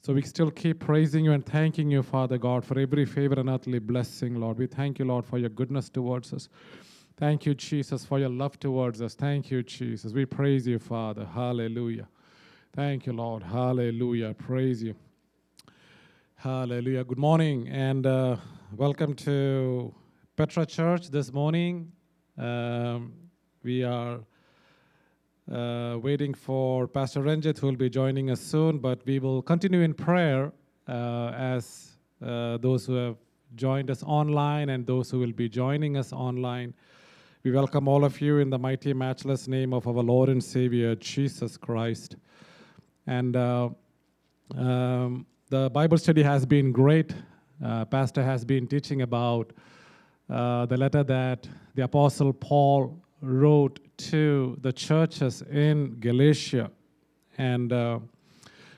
So we still keep praising you and thanking you, Father God, for every favor and earthly blessing, Lord. We thank you, Lord, for your goodness towards us. Thank you, Jesus, for your love towards us. Thank you, Jesus. We praise you, Father. Hallelujah. Thank you, Lord. Hallelujah. Praise you. Hallelujah. Good morning and welcome to Petra Church this morning. We are waiting for Pastor Ranjit, who will be joining us soon, but we will continue in prayer as those who have joined us online and those who will be joining us online. We welcome all of you in the mighty, matchless name of our Lord and Savior, Jesus Christ. And the Bible study has been great. Pastor has been teaching about the letter that the Apostle Paul wrote to the churches in Galatia. And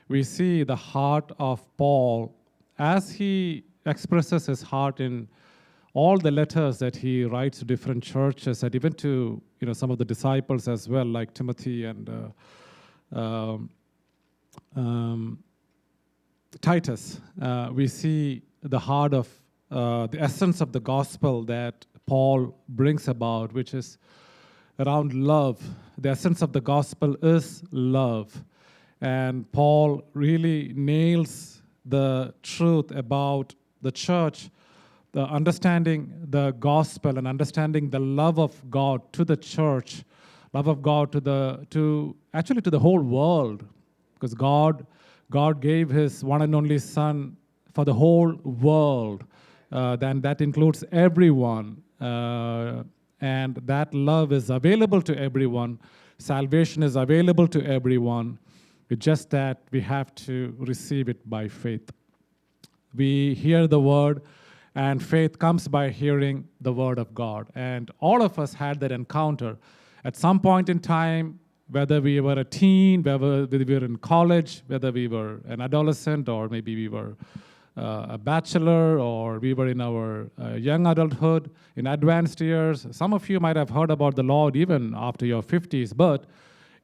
we see the heart of Paul as he expresses his heart in all the letters that he writes to different churches and even to some of the disciples as well, like Timothy and Titus. We see the heart of the essence of the gospel that Paul brings about, which is around love. The essence of the gospel is love. And Paul really nails the truth about the church, the understanding the gospel and understanding the love of God to the church, love of God to the whole world, because God gave his one and only Son for the whole world. Then that includes everyone. And that love is available to everyone. Salvation is available to everyone. It's just that we have to receive it by faith. We hear the word, and faith comes by hearing the word of God. And all of us had that encounter at some point in time, whether we were a teen, whether we were in college, whether we were an adolescent, or maybe we were a bachelor, or we were in our young adulthood, in advanced years. Some of you might have heard about the Lord even after your 50s, but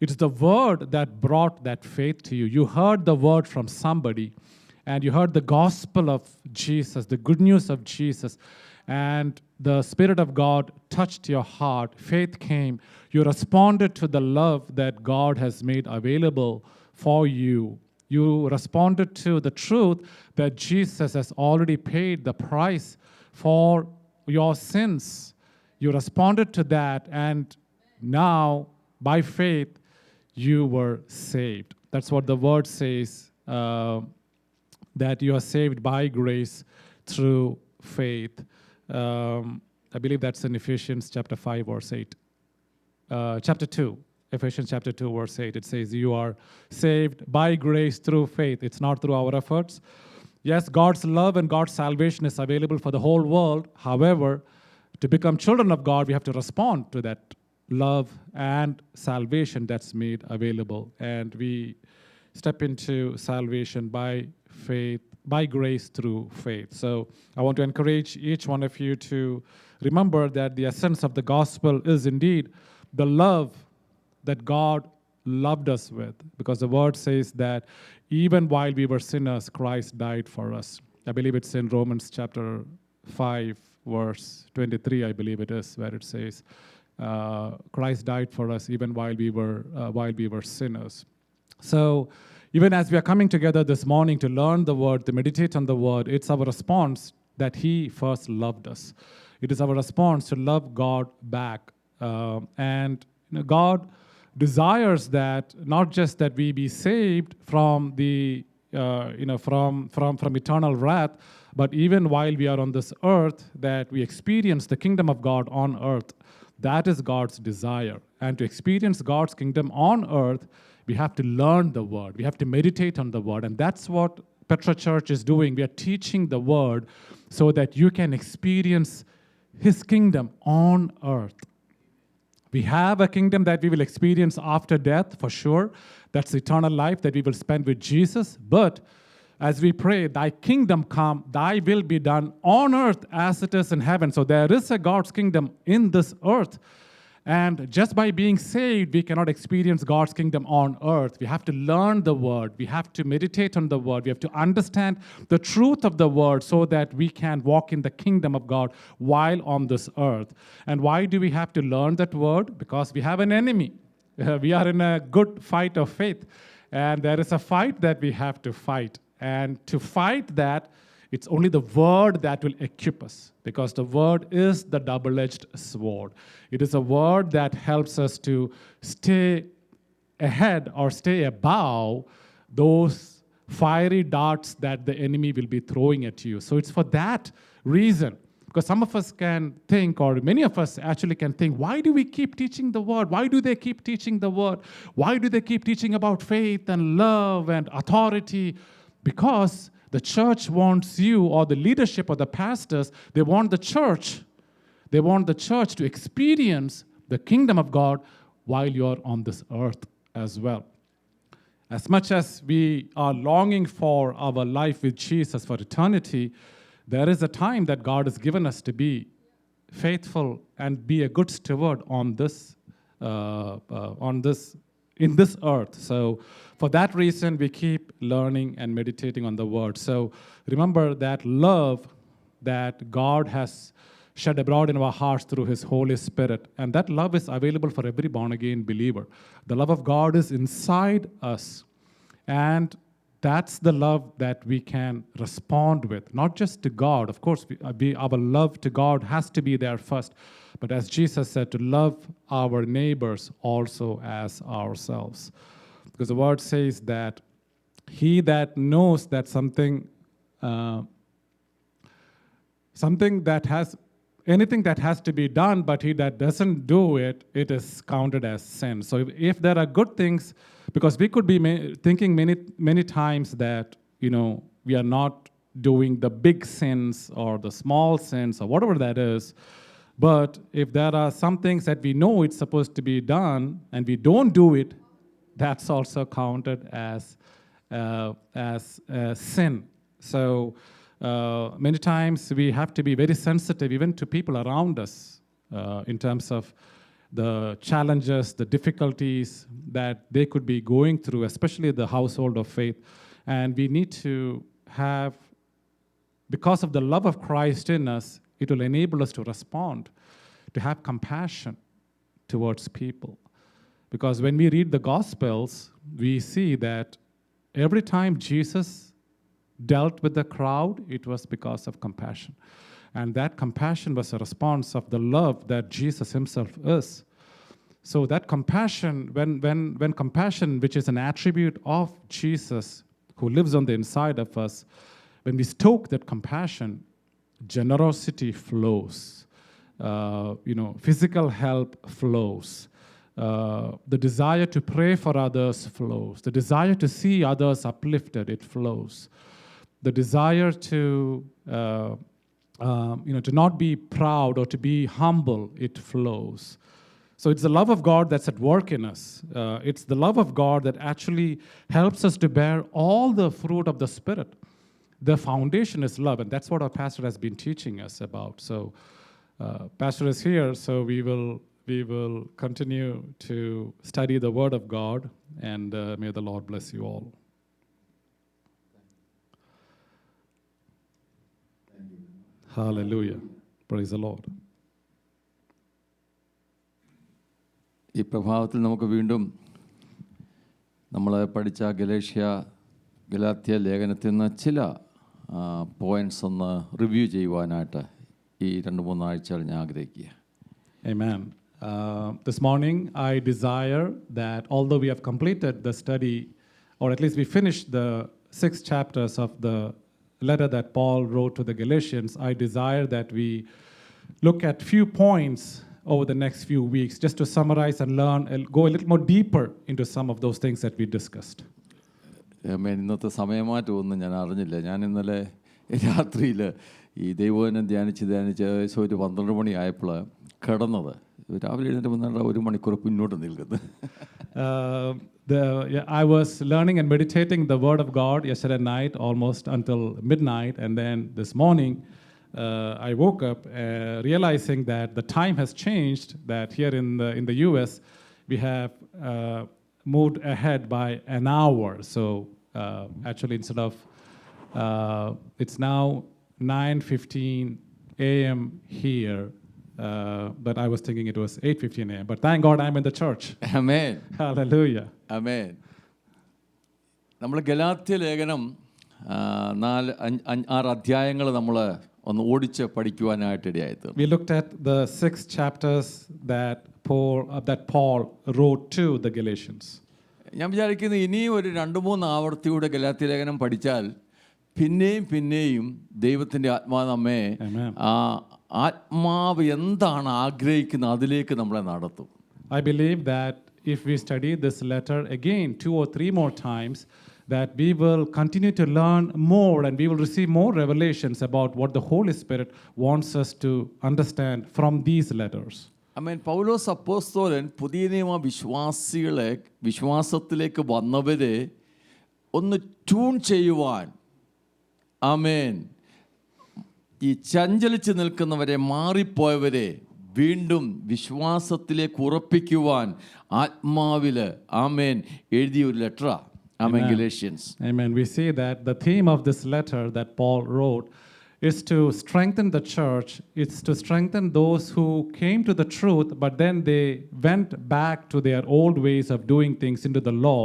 it's the word that brought that faith to you. You heard the word from somebody, and you heard the gospel of Jesus, the good news of Jesus, and the Spirit of God touched your heart. Faith came. You responded to the love that God has made available for you. You responded to the truth that Jesus has already paid the price for your sins. You responded to that, and now, by faith, you were saved. That's what the word says, that you are saved by grace through faith. I believe that's in Ephesians chapter 5, verse 8. Chapter 2. Ephesians chapter 2, verse 8, it says, you are saved by grace through faith. It's not through our efforts. Yes, God's love and God's salvation is available for the whole world. However, to become children of God, we have to respond to that love and salvation that's made available. And we step into salvation by faith, by grace through faith. So I want to encourage each one of you to remember that the essence of the gospel is indeed the love that God loved us with, because the word says that even while we were sinners, Christ died for us. I believe it's in Romans chapter 5, verse 23, I believe it is, where it says, Christ died for us even while we were sinners. So even as we are coming together this morning to learn the word, to meditate on the word, it's our response that he first loved us. It is our response to love God back. And God desires that not just that we be saved from the from eternal wrath, but even while we are on this earth, that we experience the kingdom of God on earth. That is God's desire. And to experience God's kingdom on earth, we have to learn the word. We have to meditate on the word. And that's what Petra Church is doing. We are teaching the word so that you can experience his kingdom on earth. We have a kingdom that we will experience after death, for sure. That's eternal life that we will spend with Jesus. But as we pray, thy kingdom come, thy will be done on earth as it is in heaven. So there is a God's kingdom in this earth. And just by being saved, we cannot experience God's kingdom on earth. We have to learn the word. We have to meditate on the word. We have to understand the truth of the word so that we can walk in the kingdom of God while on this earth. And why do we have to learn that word? Because we have an enemy. We are in a good fight of faith. And there is a fight that we have to fight. And to fight that, it's only the word that will equip us, because the word is the double-edged sword. It is a word that helps us to stay ahead or stay above those fiery darts that the enemy will be throwing at you. So it's for that reason, because some of us can think, or many of us actually can think, why do we keep teaching the word? Why do they keep teaching the word? Why do they keep teaching about faith and love and authority? Because the church wants you, or the leadership or the pastors, they want the church to experience the kingdom of God while you're on this earth as well. As much as we are longing for our life with Jesus for eternity, there is a time that God has given us to be faithful and be a good steward on this in this earth. So for that reason, we keep learning and meditating on the word. So remember that love that God has shed abroad in our hearts through his Holy Spirit. And that love is available for every born-again believer. The love of God is inside us. And that's the love that we can respond with, not just to God. Of course, our love to God has to be there first. But as Jesus said, to love our neighbors also as ourselves. Because the word says that he that knows that anything that has to be done, but he that doesn't do it, it is counted as sin. So if there are good things, because we could be thinking many times that, we are not doing the big sins or the small sins or whatever that is. But if there are some things that we know it's supposed to be done and we don't do it, that's also counted as sin. So many times we have to be very sensitive even to people around us in terms of the challenges, the difficulties that they could be going through, especially the household of faith. And we need to have, because of the love of Christ in us, it will enable us to respond, to have compassion towards people. Because when we read the Gospels, we see that every time Jesus dealt with the crowd, it was because of compassion. And that compassion was a response of the love that Jesus himself is. So that compassion, when compassion, which is an attribute of Jesus, who lives on the inside of us, when we stoke that compassion, generosity flows. Physical help flows. The desire to pray for others flows. The desire to see others uplifted, it flows. The desire to not be proud or to be humble, it flows. So it's the love of God that's at work in us. It's the love of God that actually helps us to bear all the fruit of the Spirit. The foundation is love, and that's what our pastor has been teaching us about. So pastor is here, so we will continue to study the Word of God, and may the Lord bless you all. Hallelujah. Praise the Lord. ഈ പ്രഭാതത്തിൽ നമുക്ക് വീണ്ടും നമ്മൾ പഠിച്ച ഗലാത്യ ലേഖനത്തിൽ നിന്ന് ചില points ഒന്ന് റിവ്യൂ ചെയ്യുവാനായിട്ട് ഈ 2-3 ആഴ്ചകൾ ഞാൻ ആഗ്രഹിക്കുക. Amen. This morning I desire that although we have completed the study, or at least we finished the 6 chapters of the letter that Paul wrote to the Galatians, I desire that we look at few points over the next few weeks, just to summarize and learn and go a little more deeper into some of those things that we discussed. ഇന്നത്തെ സമയമാറ്റമൊന്നും ഞാൻ അറിഞ്ഞില്ല. ഞാൻ ഇന്നലെ രാത്രിയിൽ ഈ ദൈവവചനം ധ്യാനിച്ച് ഒരു 12 മണി ആയപ്പോൾ കിടന്നത്. രാവിലെ എഴുന്നേറ്റ് വന്നാൽ 1 മണിക്കൂർ പിന്നോട്ട് നിൽക്കുന്നത്. I was learning and meditating the Word of God yesterday night almost until midnight, and then this morning I woke up realizing that the time has changed, that here in the US, we have moved ahead by an hour. So actually, instead of, it's now 9:15 a.m. here, but I was thinking it was 8:15 a.m. But thank God I'm in the church. Amen. Hallelujah. ആമേൻ. നമ്മൾ ഗലാത്യ ലേഖനം 4-6 അധ്യായങ്ങൾ നമ്മൾ ഒന്ന് ഓടിച്ച് പഠിക്കുവാനായിട്ട് ഇടയായത്. We looked at the 6 chapters that Paul wrote to the Galatians. ഞാൻ വിചാരിക്കുന്നത് ഇനിയും ഒരു 2-3 ആവർത്തിയുടെ ഗലാത്യ ലേഖനം പഠിച്ചാൽ പിന്നെയും ദൈവത്തിൻ്റെ ആത്മാവ് നമ്മെ ആത്മാവ് എന്താണ് ആഗ്രഹിക്കുന്നത് അതിലേക്ക് നമ്മളെ നടത്തും. I believe that if we study this letter again 2 or 3 more times, that we will continue to learn more and we will receive more revelations about what the Holy Spirit wants us to understand from these letters. ആമേൻ. പൗലോസ് അപ്പോസ്തലൻ പുതിയ നിയമ വിശ്വാസികളെ വിശ്വാസത്തിലേക്ക് വന്നവരെ ഒന്ന് tune ചെയ്യുവാൻ, ആമേൻ, ഈ ചഞ്ചലിച്ച് നിൽക്കുന്നവരെ, മാറിപ്പോയവരെ വീണ്ടും വിശ്വാസത്തിലേക്ക് ഉറപ്പിക്കുവാൻ ആത്മാവിൽ, ആമേൻ, എഴുതിയ ഒരു ലെറ്ററാ. Amen. Galatians. Amen. We see that the theme of this letter that Paul wrote is to strengthen the church. It's to strengthen those who came to the truth, but then they went back to their old ways of doing things into the law.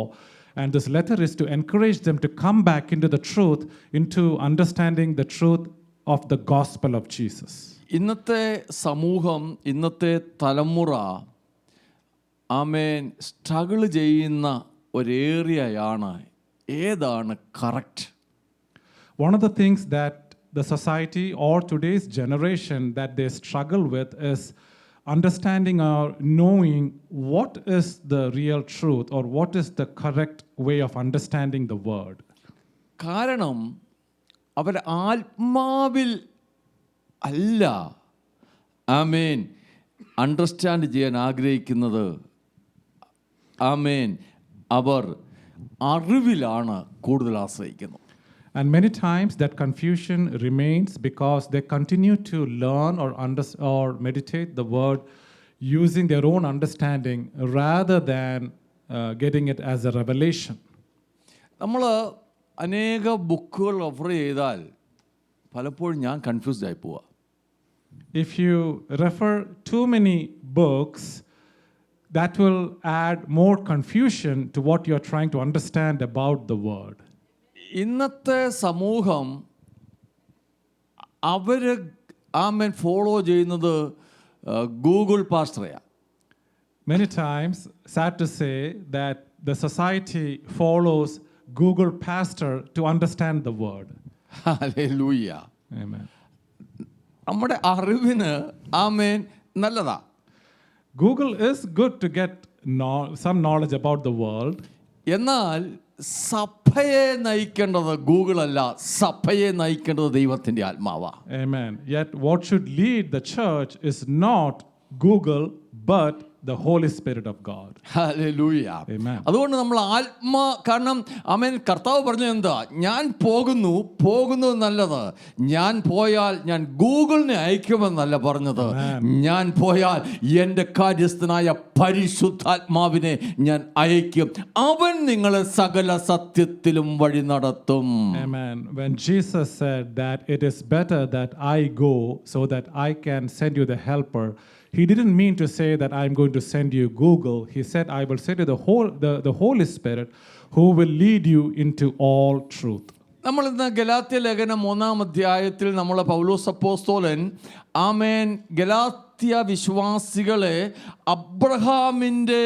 And this letter is to encourage them to come back into the truth, into understanding the truth of the gospel of Jesus. ഇന്നത്തെ സമൂഹം, ഇന്നത്തെ തലമുറ, ആമേൻ, struggle ചെയ്യുന്ന ഒരു ഏരിയയാണ് ഏതാണ് correct. One of the things that the society or today's generation that they struggle with is understanding or knowing what is the real truth or what is the correct way of understanding the word. കാരണം അവർ ആത്മാവിൽ അല്ല, ആമേൻ, understand ചെയ്യാൻ ആഗ്രഹിക്കുന്നത്. ആമേൻ, അവർ അറിവിലാണ് കൂടുതൽ ആശ്രയിക്കുന്നത്. And many times that confusion remains because they continue to learn or meditate the word using their own understanding rather than getting it as a revelation. നമ്മൾ അനേക ബുക്കുകൾ റെഫർ ചെയ്താൽ പലപ്പോഴും ഞാൻ കൺഫ്യൂസ്ഡ് ആയി പോവാ. If you refer too many books, that will add more confusion to what you're trying to understand about the word. ഇന്നത്തെ സമൂഹം അവർ, ആമേൻ, ഫോളോ ചെയ്യുന്നത് Google പാസ്റ്ററയാ. Many times, sad to say, that the society follows Google pastor to understand the word. Hallelujah. Amen. നമ്മുടെ അറിവിന്, ആമേൻ, നല്ലതാ. Google is good to get some knowledge about the world. എന്നാൽ സഭയെ നയിക്കേണ്ടത് Google അല്ല, സഭയെ നയിക്കേണ്ടത് ദൈവത്തിൻ്റെ ആത്മാവാ. Amen. Yet what should lead the church is not Google but the Holy Spirit of God. Hallelujah. Amen. അതുകൊണ്ട് നമ്മൾ കാരണം ആമേൻ, കർത്താവ് പറഞ്ഞത് എന്താ? ഞാൻ പോകുന്നു നല്ലത്, ഞാൻ പോയാൽ ഞാൻ ഗൂഗിളിനെ അയക്കുമെന്നല്ല പറഞ്ഞത്. ഞാൻ പോയാൽ എൻ്റെ കാര്യസ്ഥനായ പരിശുദ്ധാത്മാവിനെ ഞാൻ അയക്കും, അവൻ നിങ്ങളെ സകല സത്യത്തിലും വഴി നടത്തും. Amen. When Jesus said that it is better that I go so that I can send you the helper, he didn't mean to say that I'm going to send you Google. He said, I will send you the Holy Spirit who will lead you into all truth. നമ്മൾ ഇന്ന് ഗലാത്യ ലേഖനം 1-ാം അധ്യായത്തിൽ നമ്മൾ പൗലോസ് അപ്പോസ്തലൻ, ആമേൻ, ഗലാത്യ വിശ്വാസികളെ അബ്രഹാമിൻ്റെ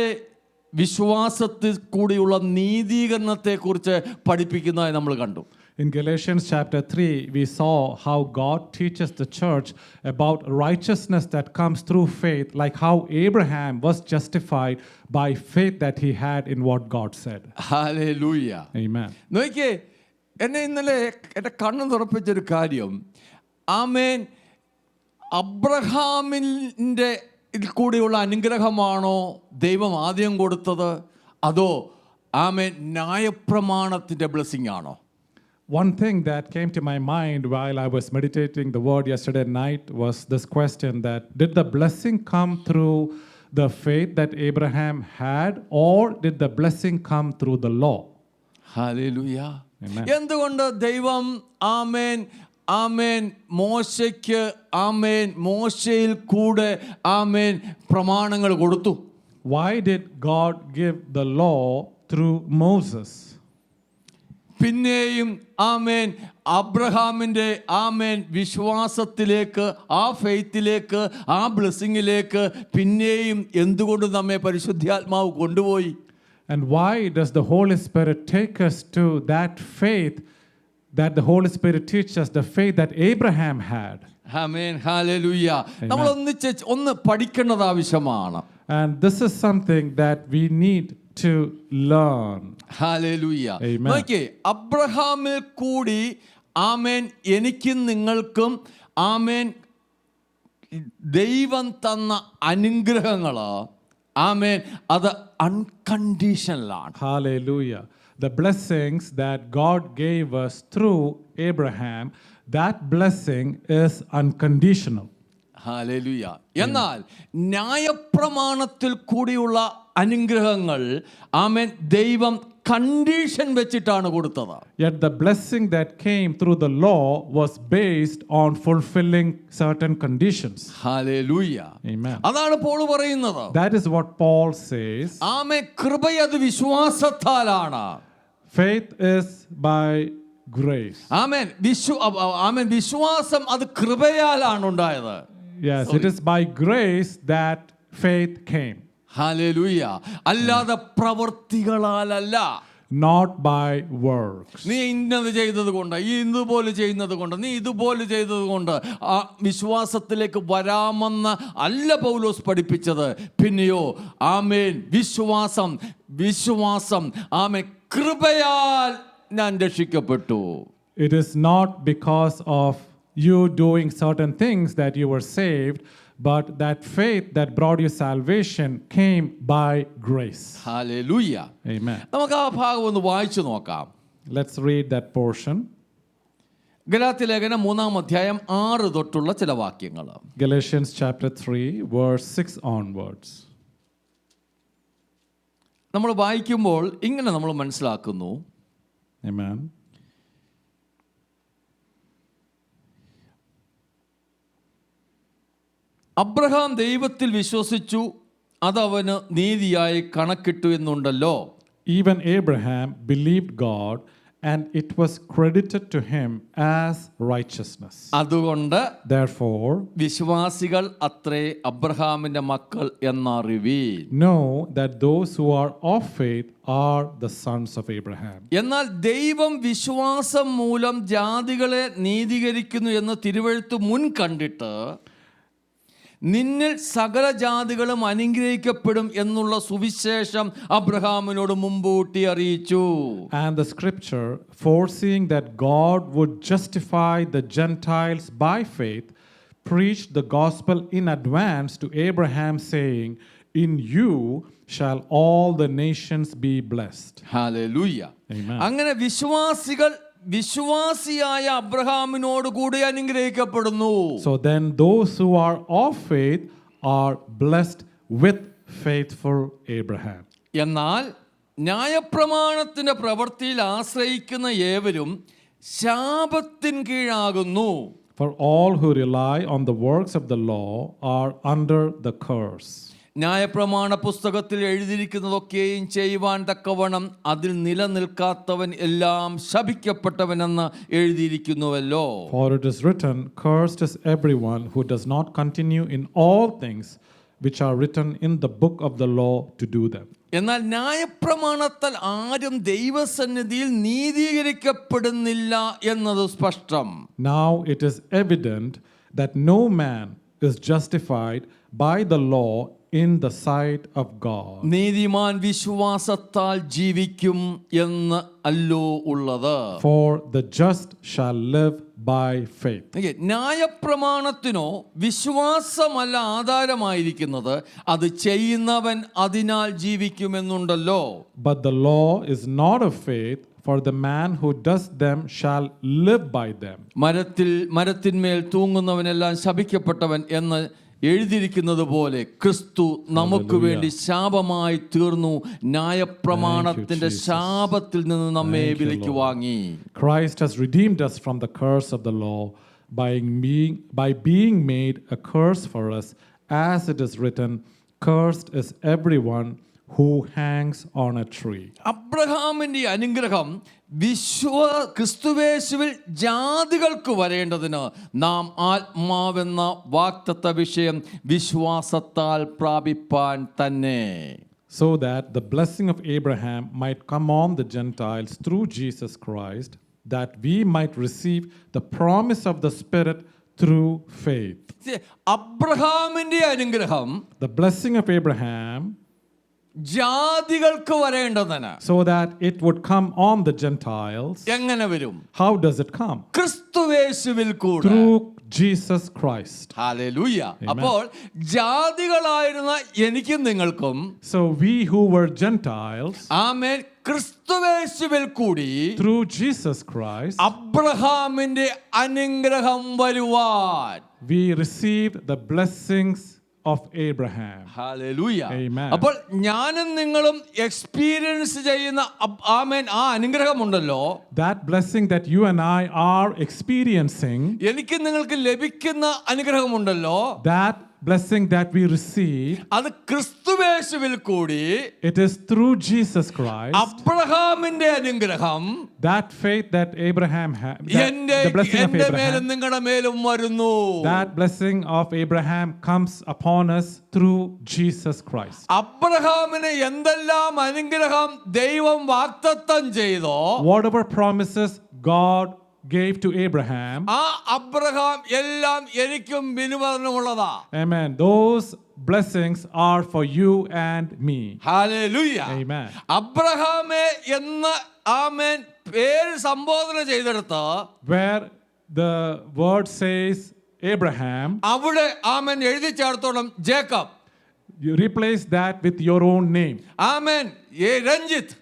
വിശ്വാസത്തിൽ കൂടിയുള്ള നീതീകരണത്തെക്കുറിച്ച് പഠിപ്പിക്കുന്നതായി നമ്മൾ കണ്ടു. In Galatians chapter 3, we saw how God teaches the church about righteousness that comes through faith, like how Abraham was justified by faith that he had in what God said. Hallelujah. Amen. നോക്കിയേ, എന്നെ ഇന്നലെ എൻ്റെ കണ്ണ് തുറപ്പിച്ചൊരു കാര്യം, ആമേൻ, അബ്രഹാമിൻ്റെ കൂടിയുള്ള അനുഗ്രഹമാണോ ദൈവം ആദ്യം കൊടുത്തത്, അതോ ആമേൻ ന്യായപ്രമാണത്തിൻ്റെ ബ്ലെസ്സിങ് ആണോ? One thing that came to my mind while I was meditating the word yesterday night was this question that did the blessing come through the faith that Abraham had, or did the blessing come through the law? Hallelujah. Amen. എന്തുകൊണ്ട് ദൈവം ആമേൻ ആമേൻ മോശയ്ക്ക് ആമേൻ മോശയിൽ കൂടെ ആമേൻ പ്രമാണങ്ങൾ കൊടുത്തു? Why did God give the law through Moses? പിന്നെയും ആമേൻ അബ്രഹാമിൻ്റെ ആമേൻ വിശ്വാസത്തിലേക്ക്, ആ ഫെയ്ത്തിലേക്ക്, ആ ബ്ലെസ്സിങ്ങിലേക്ക് പിന്നെയും എന്തുകൊണ്ട് നമ്മെ പരിശുദ്ധാത്മാവ് കൊണ്ടുപോയി? And why does the Holy Spirit take us to that faith that the Holy Spirit teaches us, the faith that Abraham had? Amen hallelujah. നമ്മൾ ഒന്ന് പഠിക്കേണ്ടത് ആവശ്യമാണ്. And this is something that we need to learn. Hallelujah. Amen. നോക്കിയേ, അബ്രഹാമിൽ കൂടി ആമേൻ എനിക്കും നിങ്ങൾക്കും ആമേൻ ദൈവം തന്ന അനുഗ്രഹങ്ങള് ആമേൻ അത് അൺകണ്ടീഷണലാണ്. Hallelujah. The blessings that God gave us through Abraham, that blessing is unconditional. Hallelujah. എന്നാൽ ന്യായപ്രമാണത്തിൽ കൂടിയുള്ള അനുഗ്രഹങ്ങൾ ആമേൻ ദൈവം കണ്ടീഷൻ വെച്ചിട്ടാണ് കൊടുത്തത്. Yet the blessing that came through the law was based on fulfilling certain conditions. Hallelujah. Amen. അതാണ് Paul പറയുന്നത്. That is what Paul says. Amen കൃപയത് വിശ്വാസത്താലാണ്. Faith is by grace. Amen amen വിശ്വാസം അത് കൃപയാലാണ് ഉണ്ടായത്. Yes, it is by grace that faith came. Hallelujah. അല്ലാതെ പ്രവൃത്തികളാലല്ല. Not by works. നീ ഇന്നത് ചെയ്തത് കൊണ്ട്, ഈ ഇതുപോലെ ചെയ്യുന്നത് കൊണ്ട്, നീ ഇതുപോലെ ചെയ്തത് കൊണ്ട് ആ വിശ്വാസത്തിലേക്ക് വരാമെന്ന് അല്ല പൗലോസ് പഠിപ്പിച്ചത്. പിന്നെയോ ആമേൻ വിശ്വാസം ആമേൻ കൃപയാൽ ഞാൻ രക്ഷിക്കപ്പെട്ടു. It is not because of you doing certain things that you were saved, but that faith that brought you salvation came by grace. Hallelujah. Amen. നമുക്ക് ആ ഭാഗം ഒന്ന് വായിച്ചു നോക്കാം. Let's read that portion. Galatia ലേഖനം 3-ാം അധ്യായം 6 തൊട്ടുള്ള ചില വാക്യങ്ങൾ. Galatians chapter 3, verse 6 onwards. നമ്മൾ വായിക്കുമ്പോൾ ഇങ്ങനെ നമ്മൾ മനസ്സിലാക്കുന്നു. Amen. അബ്രഹാം ദൈവത്തിൽ വിശ്വസിച്ചു, അത് അവന് നീതിയായി കണക്കിട്ടു എന്നുണ്ടല്ലോ. Even Abraham believed God, and it was credited to him as righteousness. അതുകൊണ്ട് Therefore, വിശ്വാസികൾ അത്രേ അബ്രഹാമിന്റെ മക്കൾ എന്നറിവീൻ. know that those who are of faith are the sons of Abraham. എന്നാൽ ദൈവം വിശ്വാസം മൂലം ജാതികളെ നീതീകരിക്കുന്നു എന്ന് തിരുവെഴുത്ത് മുൻ കണ്ടിട്ട് നിന്നിൽ സകല ജാതികളും അനുഗ്രഹിക്കപ്പെടും എന്നുള്ള സുവിശേഷം അബ്രഹാമിനോട് മുൻകൂട്ടി അറിയിച്ചു. And the scripture, foreseeing that God would justify the Gentiles by faith, preached the gospel in advance to Abraham, saying, in you shall all the nations be blessed. Hallelujah. Amen. അങ്ങനെ വിശ്വാസിയായ അബ്രഹാമിനോട് കൂടി അനുഗ്രഹിക്കപ്പെടുന്നു. So then those who are of faith are blessed with faithful Abraham. എന്നാൽ ന്യായപ്രമാണത്തിന്റെ പ്രവൃത്തിയിൽ ആശ്രയിക്കുന്ന ഏവരും ശാപത്തിൻ കീഴാകുന്നു. For all who rely on the works of the law are under the curse. ന്യായപ്രമാണ പുസ്തകത്തിൽ എഴുതിയിരിക്കുന്നതൊക്കെയും ചെയ്യുവാൻ തക്കവണ്ണം അതിൽ നിലനിൽക്കാത്തവൻ എല്ലാം ശപിക്കപ്പെട്ടവനെന്ന് എഴുതിയിരിക്കുന്നുവല്ലോ. For it is written, cursed is everyone who does not continue in all things which are written in the book of the law to do them. എന്നാൽ ന്യായപ്രമാണത്താൽ ആരും ദൈവസന്നിധിയിൽ നീതീകരിക്കപ്പെടുന്നില്ല എന്നത് സ്പഷ്ടം. Now it is evident that no man is justified by the law in the sight of God. നീതിമാൻ വിശ്വാസത്താൽ ജീവിക്കും എന്ന് അല്ലോ ഉള്ളത്. For the just shall live by faith. ന്യായപ്രമാണത്തിനോ വിശ്വാസമല്ല ആധാരമായിരിക്കുന്നത്, അത് ചെയ്യുന്നവൻ അതിനാൽ ജീവിക്കുമെന്നുണ്ടല്ലോ. But the law is not of faith, for the man who does them shall live by them. മരത്തിന്മേൽ തൂങ്ങുന്നവനെല്ലാം ശപിക്കപ്പെട്ടവൻ എന്ന് എഴുതിയിരിക്കുന്നത് പോലെ ക്രിസ്തു നമുക്ക് വേണ്ടി ശാപമായി തീർന്നു, ന്യായപ്രമാണത്തിന്റെ ശാപത്തിൽ നിന്ന് നമ്മെ വിലയ്ക്ക് വാങ്ങി. Christ has redeemed us from the curse of the law by being made a curse for us, as it is written, cursed is everyone who hangs on a tree. അബ്രഹാമിന്റെ അനുഗ്രഹം ക്രിസ്തുവേശുവിൽ ജാതികൾക്ക് വരേണ്ടതിന് നാം ആത്മാവെന്ന വാഗ്ദത്ത വിഷയം വിശ്വാസത്താൽ പ്രാപിപ്പാൻ തന്നെ. So that the blessing of Abraham might come on the Gentiles through Jesus Christ, that we might receive the promise of the Spirit through faith. അബ്രഹാമിന്റെ അനുഗ്രഹം, the blessing of Abraham, ജാതികൾക്ക് വരേണ്ടതിന്, so that it would come on the Gentiles. എങ്ങനെ വരും? How does it come? ക്രിസ്തുവേശുവിൽ കൂടെ, through Jesus Christ. Hallelujah. അപ്പോൾ ജാതികളായിരുന്ന എനിക്കും നിങ്ങൾക്കും, so we who were Gentiles, ആമേൻ, ക്രിസ്തുവേശുവിൽ കൂടി through Jesus Christ അബ്രഹാമിന്റെ അനുഗ്രഹം വരുവാൻ we received the blessings of Abraham. Hallelujah. Amen. അപ്പോൾ ഞാനും നിങ്ങളും എക്സ്പീരിയൻസ് ചെയ്യുന്ന ആമേൻ ആ അനുഗ്രഹമുണ്ടല്ലോ, that blessing that you and I are experiencing, എനിക്ക് നിങ്ങൾക്ക് ലഭിക്കുന്ന അനുഗ്രഹമുണ്ടല്ലോ, that blessing that we receive, അത് ക്രിസ്തുവേശുവിൽ കൂടി, it is through Jesus Christ. അബ്രഹാമിന്റെ അനുഗ്രഹം, that faith that Abraham had, the blessing of Abraham, നിങ്ങളുടെ മേലും വരുന്നു. that blessing of Abraham comes upon us through Jesus Christ. അബ്രഹാമിന് എന്തെല്ലാം അനുഗ്രഹം ദൈവം വാഗ്ദത്തം ചെയ്തോ, whatever promises God gave to Abraham, ആ അബ്രഹാം എല്ലാം എനിക്കും ബിനുവിനുമുള്ളതാ. Amen. Those blessings are for you and me. Hallelujah. Amen. അബ്രഹാമേ എന്ന് ആമേൻ പേര് സംബോധന ചെയ്തെടുത്ത്, where the word says Abraham, അവിടെ ആമേൻ എഴുതി ചേർത്തോളം Jacob. you replace that with your own name. Amen. Ranjit,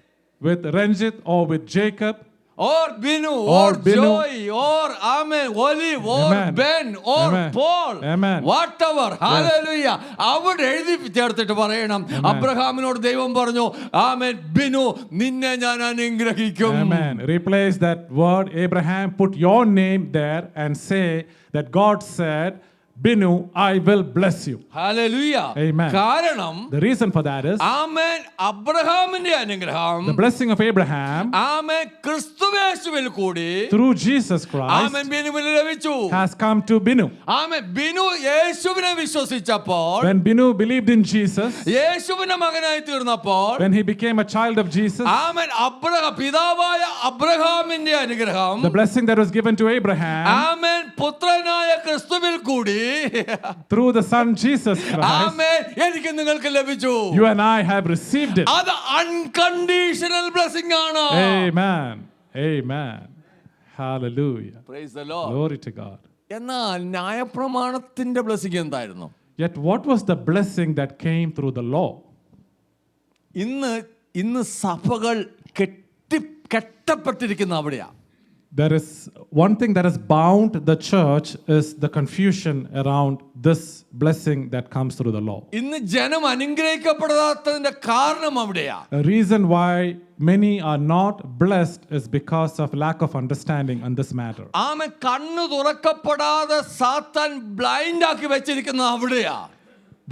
with Ranjit or with Jacob, or Binu, or Joy, or Amen, Olive, or Amen. Ben, or Amen. Paul, Amen. whatever. Hallelujah. അവിടെ എഴുതി ചേർത്തിട്ട് പറയണം, അബ്രഹാമിനോട് ദൈവം പറഞ്ഞു, ആമേൻ, ബിനു, നിന്നെ ഞാൻ അനുഗ്രഹിക്കും. Amen. Replace that word Abraham, put your name there and say that God said, Binu, I will bless you. Hallelujah. Amen. കാരണം, the reason for that is, ആമേൻ, അബ്രഹാമിന്റെ അനുഗ്രഹം, the blessing of Abraham, ആമേൻ, ക്രിസ്തുവേശുവിൽ കൂടി, through Jesus Christ, ആമേൻ, ബിനുവിന് ലഭിച്ചു. has come to Binu. ആമേൻ. ബിനു യേശുവിനെ വിശ്വസിച്ചപ്പോൾ, when Binu believed in Jesus, യേശുവിന്റെ മകനായി തീർന്നപ്പോൾ, when he became a child of Jesus, ആമേൻ, പിതാവായ അബ്രഹാമിന്റെ അനുഗ്രഹം, the blessing that was given to Abraham, ആമേൻ, പുത്രനായ ക്രിസ്തുവിൽ കൂടി, through the son Jesus Christ, ആമേൻ, എനിക്ക് നിങ്ങൾക്ക് ലഭിച്ചു. you and I have received it. അത് അൺകണ്ടീഷണൽ ബ്ലെസ്സിംഗ് ആണ്. Amen. Amen. Hallelujah. Praise the Lord. Glory to God. എന്നാൽ ന്യായപ്രമാണത്തിന്റെ ബ്ലെസ്സിംഗ് എന്തായിരുന്നു? Yet what was the blessing that came through the law? ഇന്ന് സഭകൾ കെട്ടപ്പെട്ടിരിക്കുന്ന അവിടെയാ. There is one thing that has bound the church is the confusion around this blessing that comes through the law. ഇന്ന് ജനം അനുഗ്രഹിക്കപ്പെടാത്തതിന്റെ കാരണം അവിടെയാ. A reason why many are not blessed is because of lack of understanding on this matter. ആമേൻ. കണ്ണു തുറക്കപ്പെടാതെ സാത്താൻ blind ആക്കി വെച്ചിരിക്കുന്ന അവിടെയാ.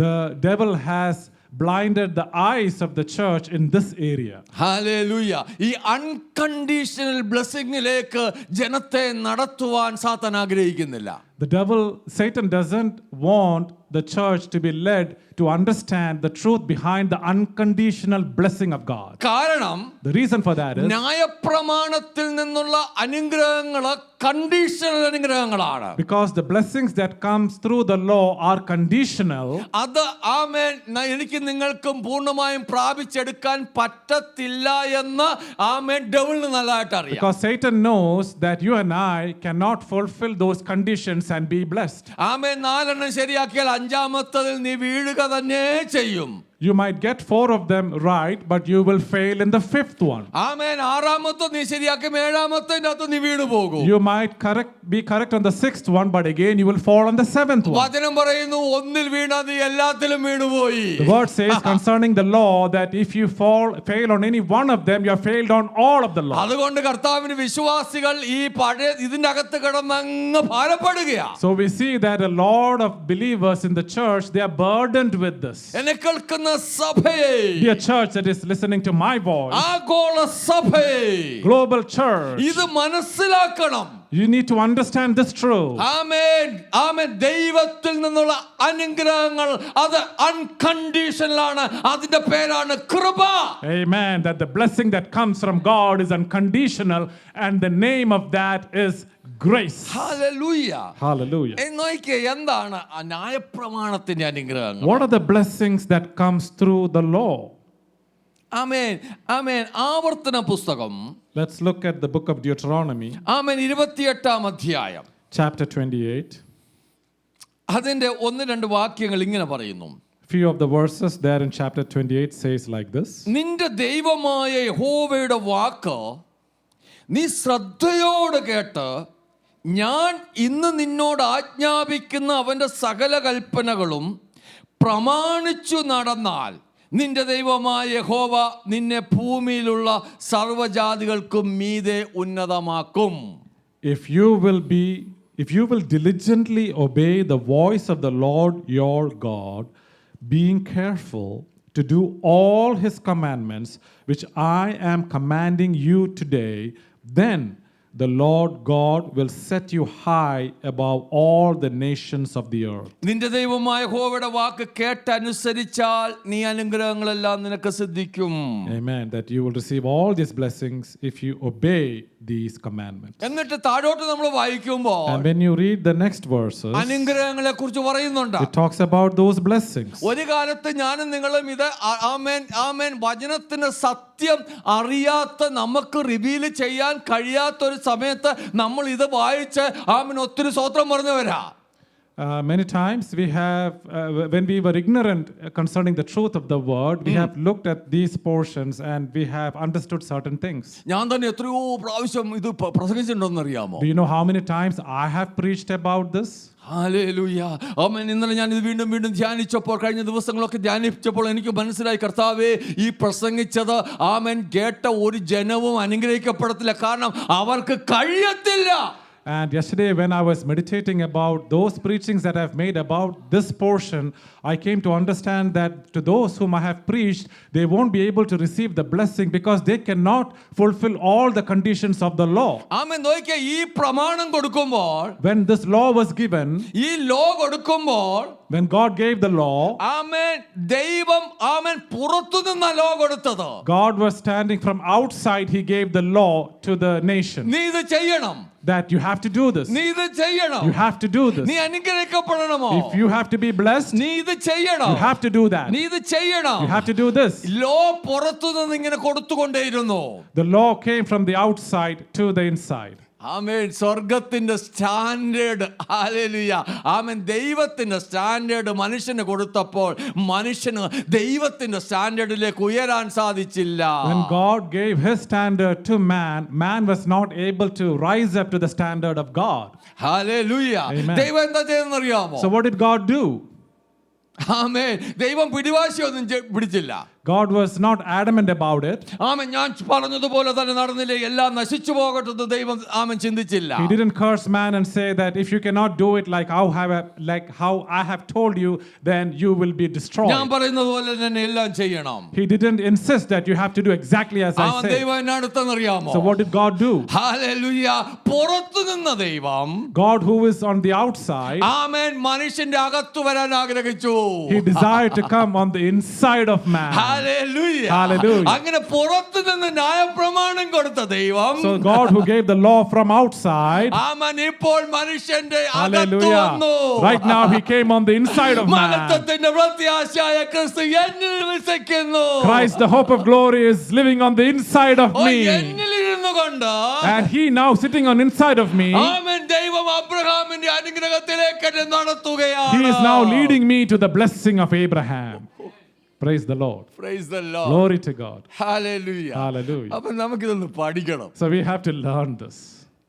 The devil has blinded the eyes of the church in this area. Hallelujah. ഈ അൺകണ്ടീഷണൽ ബ്ലെസ്സിംഗിലേക്ക് ജനത്തെ നടത്തുവാൻ സാത്താൻ ആഗ്രഹിക്കുന്നില്ല. The devil, Satan doesn't want the church to be led to understand the truth behind the unconditional blessing of God. കാരണം, the reason for that is, ന്യായപ്രമാണത്തിൽ നിന്നുള്ള അനുഗ്രഹങ്ങൾ conditional അനുഗ്രഹങ്ങളാണ്. because the blessings that comes through the law are conditional. അത് ആമേൻ എനിക്ക് നിങ്ങൾക്കും പൂർണ്ണമായും പ്രാപിച്ചെടുക്കാൻ പറ്റത്തില്ല എന്ന് ആമേൻ ഡെവിളിന് നല്ലതായിട്ട് അറിയാം. Because Satan knows that you and I cannot fulfill those conditions and be blessed. ആമേൻ. 4 ശരിയാക്കിയാൽ 5ാമത്തതിൽ നീ വീഴുക തന്നെ ചെയ്യും. You might get 4 of them right, but you will fail in the 5th one. ആമേൻ. ആറാമത്തെ നീ ശരിയാക്കും, ഏഴാമത്തെ അകത്ത് നീ വീണു പോകും. You might be correct on the 6th one, but again you will fall on the 7th one. വചനം പറയുന്നു ഒന്നിൽ വീണാ നീ എല്ലാത്തിലും വീണുപോയി. The word says concerning the law that if you fail on any one of them, you have failed on all of the law. അതുകൊണ്ട് കർത്താവിന് വിശ്വാസികൾ ഈ പഴയ ഇതിന്റെ അകത്ത് കിടന്നങ്ങ് ഭാരപ്പെടുകയാ. So we see that a lot of believers in the church, they are burdened with this. എന്നെ കേൾക്കുന്ന സഭയെ, Dear church that is listening to my voice, ആഗോള സഭയെ, global church, ഇത് മനസ്സിലാക്കണം. you need to understand this truth. ആമേൻ. ആമേൻ. ദൈവത്തിൽ നിന്നുള്ള അനുഗ്രഹങ്ങൾ അത് അൺകണ്ടീഷണൽ ആണ്. അതിന്റെ പേരാണ് കൃപ. Amen. That the blessing that comes from God is unconditional, and the name of that is grace. Hallelujah. Hallelujah. നോക്കിയേ, എന്താണ് ആ ന്യായപ്രമാണത്തിന്റെ അനുഗ്രഹങ്ങൾ? What are the blessings that comes through the law? ആമേൻ. ആമേൻ. ആവർത്തന പുസ്തകം, Let's look at the book of Deuteronomy, ആമേൻ, 28-ാം അധ്യായം, chapter 28. അതിന്റെ 1-2 വാക്യങ്ങൾ ഇങ്ങനെ പറയുന്നു. Few of the verses there in chapter 28 says like this. നിന്റെ ദൈവമായ യഹോവയുടെ വാക്ക് നീ ശ്രദ്ധയോടെ കേട്ട് ഞാൻ ഇന്ന് നിന്നോട് ആജ്ഞാപിക്കുന്ന അവന്റെ സകല കൽപ്പനകളും പ്രമാണിച്ചു നടന്നാൽ നിന്റെ ദൈവമായ യഹോവ നിന്നെ ഭൂമിയിലുള്ള സർവ്വജാതികൾക്കും മീതെ ഉന്നതമാക്കും. If you will diligently obey the voice of the Lord your God, being careful to do all his commandments which I am commanding you today, then the Lord God will set you high above all the nations of the earth. നിന്റെ ദൈവമായ യഹോവയുടെ വാക്ക് കേട്ടനുസരിച്ചാൽ നീ അനുഗ്രഹങ്ങളെല്ലാം നിനക്ക് സിദ്ധിക്കും. Amen. That you will receive all these blessings if you obey these commandments. എന്നിട്ട് താഴോട്ട് നമ്മൾ വായിക്കുമ്പോൾ And when you read the next verses, അനുഗ്രഹങ്ങളെ കുറിച്ച് പറയുന്നുണ്ട്. it talks about those blessings. ഒരു കാലത്ത് ഞാനും നിങ്ങളും ഇത് ആമേൻ ആമേൻ വചനത്തിന്റെ സത്യം അറിയാത്ത, നമുക്ക് റിവീൽ ചെയ്യാൻ കഴിയാത്ത ഒരു സമയത്ത് നമ്മൾ ഇത് വായിച്ച് ആമേൻ ഒത്തിരി സ്തോത്രം പറഞ്ഞവരാ. Many times we have, when we were ignorant concerning the truth of the word, we have looked at these portions and we have understood certain things. ഞാൻ തന്നെ എത്രയോ പ്രാവശ്യം ഇത് പ്രസംഗിച്ചിട്ടുണ്ടെന്ന് അറിയാമോ? Do you know how many times I have preached about this? Hallelujah. Amen. ഇന്നലെ ഞാൻ ഇത് വീണ്ടും വീണ്ടും ധ്യാനിച്ചപ്പോൾ, കഴിഞ്ഞ ദിവസങ്ങളൊക്കെ ധ്യാനിച്ചപ്പോൾ എനിക്ക് മനസ്സിലായി, കർത്താവേ, ഈ പ്രസംഗിച്ചത് ആമേൻ കേട്ട ഒരു ജനവും അനുഗ്രഹിക്കപ്പെടത്തില്ല. കാരണം അവർക്ക് കഴിയത്തില്ല. And yesterday when I was meditating about those preachings that I've made about this portion, I came to understand that to those whom I have preached, they won't be able to receive the blessing because they cannot fulfill all the conditions of the law. ആമേൻ. നോക്കിയേ, ഈ പ്രമാണം കൊടുക്കുമ്പോൾ, When this law was given, ഈ law കൊടുക്കുമ്പോൾ, when God gave the law, ആമേൻ, ദൈവം ആമേൻ പുറത്തു നിന്ന law കൊടുത്തത്. God was standing from outside, he gave the law to the nation. നീ ഇത് ചെയ്യണം, That you have to do this. നീ ഇത് ചെയ്യണം, You have to do this. നീ അനുഗ്രഹിക്കപ്പെടണമോ, If you have to be blessed, നീ ഇത് ചെയ്യണം, you have to do that. നീ ഇത് ചെയ്യണം. You have to do this. ലോ പുറത്തു നിന്ന് ഇങ്ങനെ കൊടുത്തുകൊണ്ടേയിരുന്നു. The law came from the outside to the inside. ആമേൻ. സ്വർഗത്തിന്റെ സ്റ്റാൻഡേർഡ്, ഹല്ലേലൂയ, ആമേൻ, ദൈവത്തിന്റെ സ്റ്റാൻഡേർഡ് മനുഷ്യന് കൊടുത്തപ്പോൾ മനുഷ്യന് ദൈവത്തിന്റെ സ്റ്റാൻഡേർഡിലേക്ക് ഉയരാൻ സാധിച്ചില്ല. When God gave his standard to man, man was not able to rise up to the standard of God. Hallelujah. Amen. ദൈവം എന്താ ചെയ്തെന്നറിയാമോ? So what did God do? ആമേൻ. ദൈവം പിടിവാശിയൊന്നും പിടിച്ചില്ല. God was not adamant about it. ആമേൻ. ഞാൻ പറഞ്ഞതുപോലെ തന്നെ നടന്നില്ലേ, എല്ലാം നശിച്ചു പോകട്ടെ ദൈവം ആമേൻ ചിന്തിച്ചില്ല. He didn't curse man and say that if you cannot do it like how I have told you, then you will be destroyed. ഞാൻ പറയുന്നത് പോലെ തന്നെ എല്ലാം ചെയ്യണം. He didn't insist that you have to do exactly as I said. ദൈവം എന്നെ അടുത്തെന്നറിയാമോ? So what did God do? Hallelujah. പുറത്തു നിന്ന ദൈവം, God who is on the outside, ആമേൻ, മനുഷ്യന്റെ അകത്തു വരാൻ ആഗ്രഹിച്ചു. he desired to come on the inside of man. Hallelujah. Hallelujah. അങ്ങനെ പുറത്തു നിന്ന് ന്യായപ്രമാണം കൊടുത്ത ദൈവം, So God who gave the law from outside, ആമേൻ, ഇപ്പോൾ മനുഷ്യന്റെ അകത്തു hallelujah, വന്നു. right now he came on the inside of man. മഹത്വത്തിന്റെ പ്രത്യാശയായ ക്രിസ്തു എന്നിൽ വസിക്കുന്നു. Christ, the hope of glory, is living on the inside of me. എന്നിൽ ഇരുന്നു കൊണ്ട്, And he now sitting on inside of me, ആമേൻ, ദൈവം അബ്രഹാമിന്റെ അനുഗ്രഹത്തിലേക്ക് എന്നെ നടത്തുകയാണ്. he is now leading me to the blessing of Abraham. Praise the Lord. Praise the Lord. Glory to God. Hallelujah. Hallelujah. അപ്പോൾ നമുക്കിതൊന്ന് പഠിക്കണം. So we have to learn this.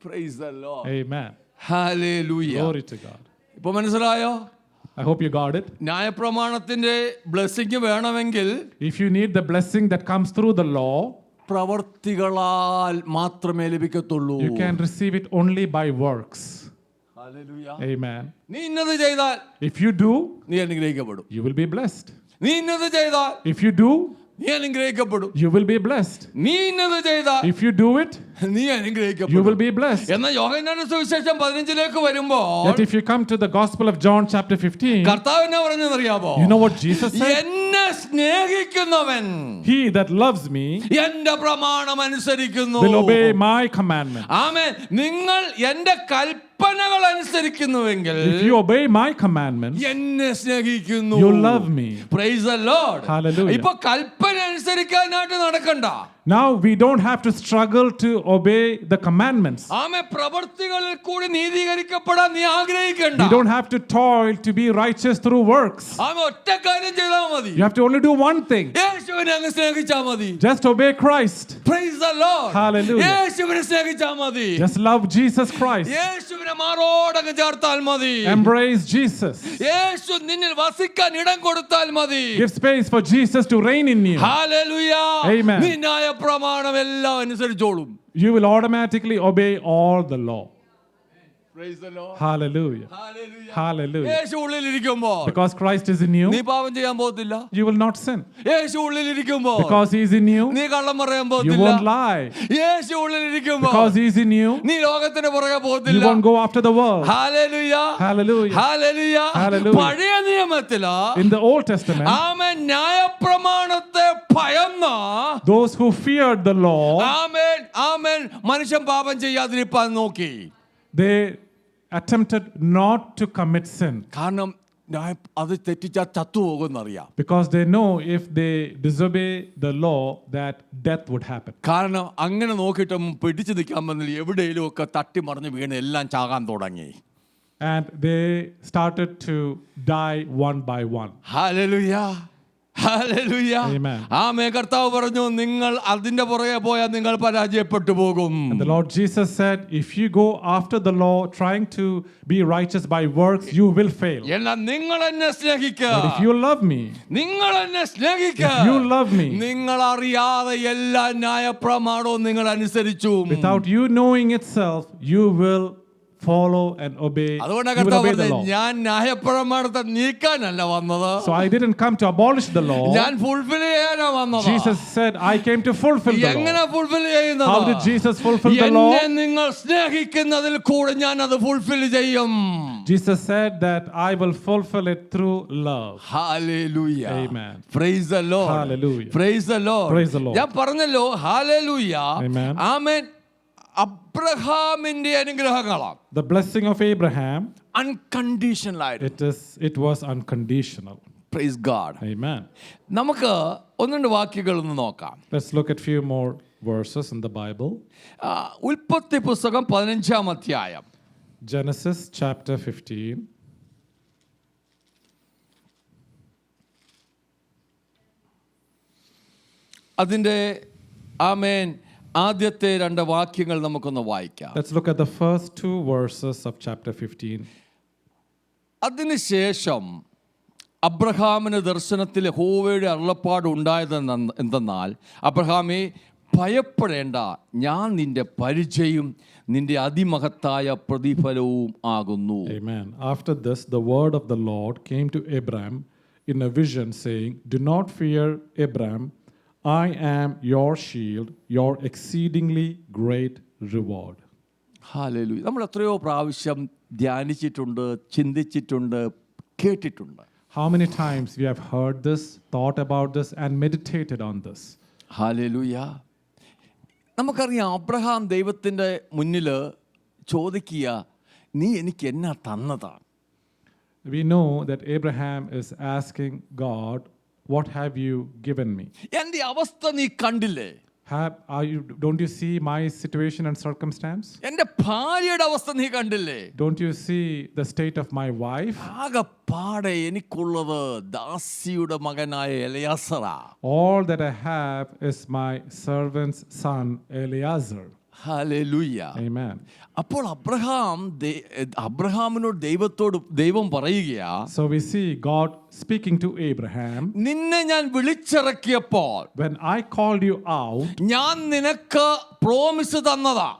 Praise the Lord. Amen. Hallelujah. Glory to God. ഇപ്പോൾ മനസ്സിലായോ? I hope you got it. ന്യായപ്രമാണത്തിന്റെ blessing വേണമെങ്കിൽ If you need the blessing that comes through the law, പ്രവർത്തികളാൽ മാത്രമേ ലഭിക്കത്തുള്ളൂ. you can receive it only by works. Hallelujah. Amen. നീ ഇന്നത് ചെയ്താൽ If you do, നീ അനുഗ്രഹിക്കപ്പെടും. you will be blessed. നീ ഇന്നത് ചെയ്താൽ If you do, നീ അനുഗ്രഹിക്കപ്പെടും. you will be blessed. നീ ഇന്നത് ചെയ്താൽ If you do it, നീ you അനുഗ്രഹിക്കപ്പെടും. will be blessed. എന്നാൽ യോഹന്നാന്റെ സുവിശേഷം 15 വരുമ്പോൾ Yet if you come to the Gospel of John chapter 15, കർത്താവ് എന്നാ പറഞ്ഞെന്നറിയാമോ? you know what Jesus said? എന്നെ സ്നേഹിക്കുന്നവൻ He that loves me എന്റെ പ്രമാണം അനുസരിക്കുന്നു. will obey my commandment. ആമേൻ. നിങ്ങൾ എന്റെ കൽപ്പനകൾ അനുസരിക്കുന്നുവെങ്കിൽ If you obey my commandments, എന്നെ സ്നേഹിക്കുന്നു. you love me. Praise the Lord. Hallelujah. ഇപ്പൊ കൽപ്പന അനുസരിക്കാനായിട്ട് നടക്കണ്ട. Now we don't have to struggle to obey the commandments. ആമേൻ. പ്രവൃത്തികളിൽ കൂടി നീതീകരിക്കപ്പെടാൻ നീ ആഗ്രഹിക്കണ്ട. We don't have to toil to be righteous through works. ആമേൻ. ഒറ്റ കാര്യം ചെയ്താൽ മതി. You have to only do one thing. യേശുവിനെ അങ്ങ് സ്നേഹിച്ചാൽ മതി. Just obey Christ. Praise the Lord. Hallelujah. യേശുവിനെ സ്നേഹിച്ചാൽ മതി. Just love Jesus Christ. യേശുവിനെ മാറോടങ്ങ് ചേർത്താൽ മതി. Embrace Jesus. യേശു നിന്നിൽ വസിക്കാൻ ഇടം കൊടുത്താൽ മതി. Give space for Jesus to reign in you. Hallelujah. Amen. നീ ന്യായപ്രമാണം എല്ലാം അനുസരിച്ചോളും. You will automatically obey all the law. Praise the Lord. Hallelujah. Hallelujah. Hallelujah. Yeshu ഉള്ളിലിരിക്കുമ്പോൾ Because Christ is in you, നീ പാപം ചെയ്യാൻ പോകത്തില്ല. you will not sin. Yeshu ഉള്ളിലിരിക്കുമ്പോൾ Because He is in you, നീ കള്ളം പറയാൻ you പോകത്തില്ല. won't lie. Yeshu ഉള്ളിലിരിക്കുമ്പോൾ Because He is in you, നീ ലോകത്തിന് പുറകെ you പോകത്തില്ല. won't go after the world. Hallelujah. Hallelujah. Hallelujah. Hallelujah. പഴയ നിയമത്തിലാ In the Old Testament, ആമേൻ ന്യായപ്രമാണത്തെ ഭയന്ന those who feared the law, ആമേൻ ആമേൻ മനുഷ്യൻ പാപം ചെയ്യാതിരിപ്പാൻ നോക്കി. they attempted not to commit sin. കാരണം അത് തെറ്റിച്ചാൽ ചത്തുപോകുമെന്നറിയാം. Because they know if they disobey the law that death would happen. കാരണം അങ്ങനെ നോക്കിയിട്ടും പിടിച്ചു നിൽക്കാൻ വന്നില്ല. എവിടെയെങ്കിലും ഒക്കെ തട്ടി മറിഞ്ഞ് വീണ് എല്ലാം ചാകാൻ തുടങ്ങി. And they started to die one by one. Hallelujah. Hallelujah. Amen. ആമേൻ. കർത്താവ് പറഞ്ഞു നിങ്ങൾ അതിന്റെ പുറകെ പോയാൽ നിങ്ങൾ പരാജയപ്പെട്ടു പോകും. And the Lord Jesus said, if you go after the law trying to be righteous by works, you will fail. എന്നാൽ നിങ്ങൾ എന്നെ സ്നേഹിക്കുക. But if you love me, നിങ്ങൾ എന്നെ സ്നേഹിക്കുക. if you love me, നിങ്ങൾ അറിയാതെ എല്ലാ ന്യായപ്രമാണവും നിങ്ങൾ അനുസരിച്ചു. without you knowing itself, you will follow and obey. അതുകൊണ്ടാണ് You will കർത്താവ് obey the പറഞ്ഞത് law. ഞാൻ ന്യായപ്രമാണത്തെ നീക്കാനല്ല വന്നത്. So I didn't come to abolish the law. ഞാൻ ഫുൾഫിൽ ചെയ്യാനാ വന്നത്. Jesus said, I came to fulfill the എങ്ങനെ law. ഫുൾഫിൽ ചെയ്യുന്നത്? How did Jesus fulfill the law? എന്നെ നിങ്ങൾ സ്നേഹിക്കുന്നതിൽ കൂടെ ഞാൻ അത് ഫുൾഫിൽ ചെയ്യും. Jesus said that I will fulfill it through love. Hallelujah. Amen. Praise the Lord. Hallelujah. Praise the Lord. Praise the Lord. ഞാൻ പറഞ്ഞല്ലോ hallelujah. Amen. ആമേൻ. അബ്രഹാമിന്റെ അനുഗ്രഹങ്ങളാണ്. The blessing of Abraham, unconditional ആയിട്ട്. it was unconditional. Praise God. Amen. നമുക്ക് ഒന്നുണ്ട് വാക്യങ്ങൾ ഒന്ന് നോക്കാം. Let's look at few more verses in the Bible. ഉൽപ്പത്തി പുസ്തകം 15-ാം അധ്യായം. Genesis chapter 15. അതിൻ്റെ ആമേൻ ആദ്യത്തെ 2 വാക്യങ്ങൾ നമുക്കൊന്ന് വായിക്കാം. Let's look at the first 2 verses of chapter 15. അതിനുശേഷം അബ്രഹാമിന് ദർശനത്തിൽ യഹോവയുടെ അരുളപ്പാട് ഉണ്ടായത് എന്തെന്നാൽ, അബ്രഹാമേ ഭയപ്പെടേണ്ട, ഞാൻ നിന്റെ പരിചയം നിന്റെ അതിമഹത്തായ പ്രതിഫലവും ആകുന്നു. Amen. After this, the word of the Lord came to Abraham in a vision, saying, Do not fear, Abraham. I am your shield, your exceedingly great reward. Hallelujah. നമ്മൾ എത്രയോ പ്രാവശ്യം ധ്യാനിച്ചിട്ടുണ്ട്, ചിന്തിച്ചിട്ടുണ്ട്, കേട്ടിട്ടുണ്ട്. How many times we have heard this, thought about this, and meditated on this? Hallelujah. നമുക്കറിയാം Abraham ദൈവത്തിൻ്റെ മുന്നിൽ ചോദിക്കുക, നീ എനിക്ക് എന്നാ തന്നതാണ്? We know that Abraham is asking God, what have you given me? എൻ്റെ അവസ്ഥ നീ കണ്ടില്ലേ? Don't you see my situation and circumstance? എൻ്റെ ഭാര്യയുടെ അവസ്ഥ നീ കണ്ടില്ലേ? Don't you see the state of my wife? ആകെപ്പാടെ എനിക്കുള്ളത് ദാസിയുടെ മകനായ എലയാസറാ. All that I have is my servant's son Eleazar. Hallelujah. Amen. അപ്പോൾ അബ്രഹാമിനോട് ദൈവം പറയുകയാ. So we see God speaking to Abraham. നിന്നെ ഞാൻ വിളിച്ചിറക്കിയപ്പോൾ, When I called you out, ഞാൻ നിനക്ക് പ്രോമിസ് തന്നതാ.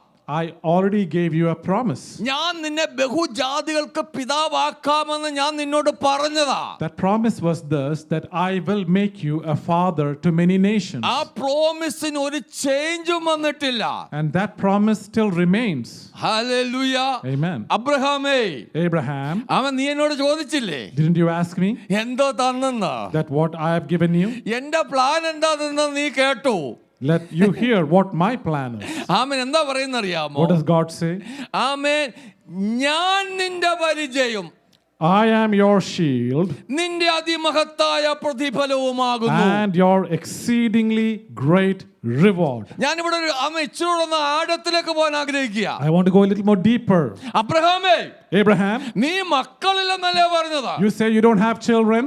I already gave you a promise. ഞാൻ നിന്നെ ബഹുജാതികൾക്ക് പിതാവാക്കാമെന്ന് ഞാൻ നിന്നോട് പറഞ്ഞതാ. That promise was this, that I will make you a father to many nations. ആ പ്രോമിസിന് ഒരു ചേഞ്ചും വന്നിട്ടില്ല. And that promise still remains. Hallelujah. Amen. അബ്രഹാമേ, Abraham, അവൻ നീ എന്നോട് ചോദിച്ചില്ലേ didn't you ask me എന്തോ തന്നെന്ന്? that what I have given you? എന്റെ plan എന്താണെന്ന് നീ കേട്ടു. Let you hear what my plan is. ആമേൻ. എന്താ പറയുന്നറിയാമോ? What does God say? ആമേൻ. ഞാൻ നിന്റെ പരിചയം, I am your shield നിന്റെ അതിമഹത്തായ പ്രതിഫലവുമാകുന്നു. and your exceedingly great reward. ഞാനിവിടെ ഒരു ഇച്ചിരി ആഴത്തിലേക്ക് പോകാൻ ആഗ്രഹിക്കുക. I want to go a little more deeper. അബ്രഹാമേ, Abraham, നീ മക്കളില്ലെന്നല്ലേ പറഞ്ഞത്? you say you don't have children.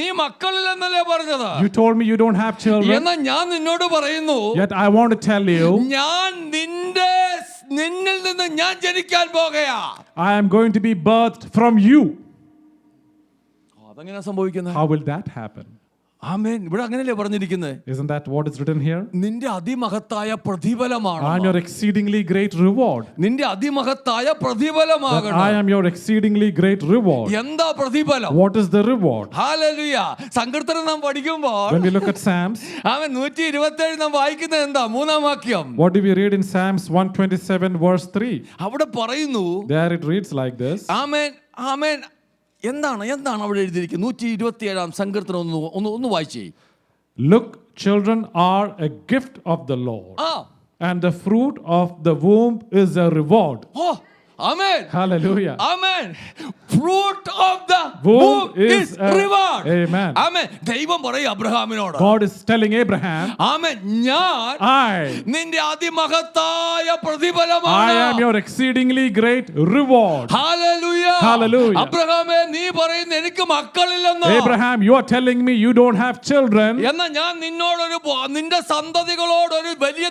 നീ മക്കളില്ലെന്നല്ലേ പറഞ്ഞത്? You told me you don't have children. എന്നാ ഞാൻ നിന്നോട് പറയുന്നു, Yet I want to tell you, ഞാൻ നിന്നിൽ നിന്ന് ഞാൻ ജനിക്കാൻ പോകുകയാ. I am going to be birthed from you. അതെങ്ങനെ സംഭവിക്കുന്നത്? How will that happen? ആമേൻ. ഇവിടെ അങ്ങനെയല്ലേ പറഞ്ഞിരിക്കുന്നത്? Isn't that what is written here? നിന്റെ അതിമഹത്തായ പ്രതിഫലമാണ്. I am your exceedingly great reward. നിന്റെ അതിമഹത്തായ പ്രതിഫലമാകണം. I am your exceedingly great reward. എന്താ പ്രതിഫലം? What is the reward? Hallelujah. സങ്കീർത്തനം നാം പഠിക്കുമ്പോൾ, When we look at Psalms, ആമേൻ, 127 നാം വായിക്കുന്നത് എന്താ? 3-ാം വാക്യം. what do we read in Psalms 127 verse 3? അവിടെ പറയുന്നു, There it reads like this. ആമേൻ, ആമേൻ. എന്താണ് അവിടെ എഴുതിയിരിക്കുന്നത്? 127-ാം സങ്കീർത്തനം ഒന്ന് വായിച്ചേ. Look, children are a gift of the Lord, and the fruit of the womb is a reward. Amen. Hallelujah. Amen. Fruit of the womb is reward. Amen. Amen. ദൈവം പറയും അബ്രഹാമിനോട്. God is telling Abraham, Amen. ഞാൻ നിന്റെ അതിമഹത്തായ പ്രതിഫലമാണ്. I am your exceedingly great reward. Hallelujah. Hallelujah. അബ്രഹാമേ, നീ പറയുന്നു എനിക്ക് മക്കളില്ലെന്ന്. Abraham, you are telling me you don't have children. എന്നാ ഞാൻ നിന്റെ സന്തതികളോട് ഒരു വലിയ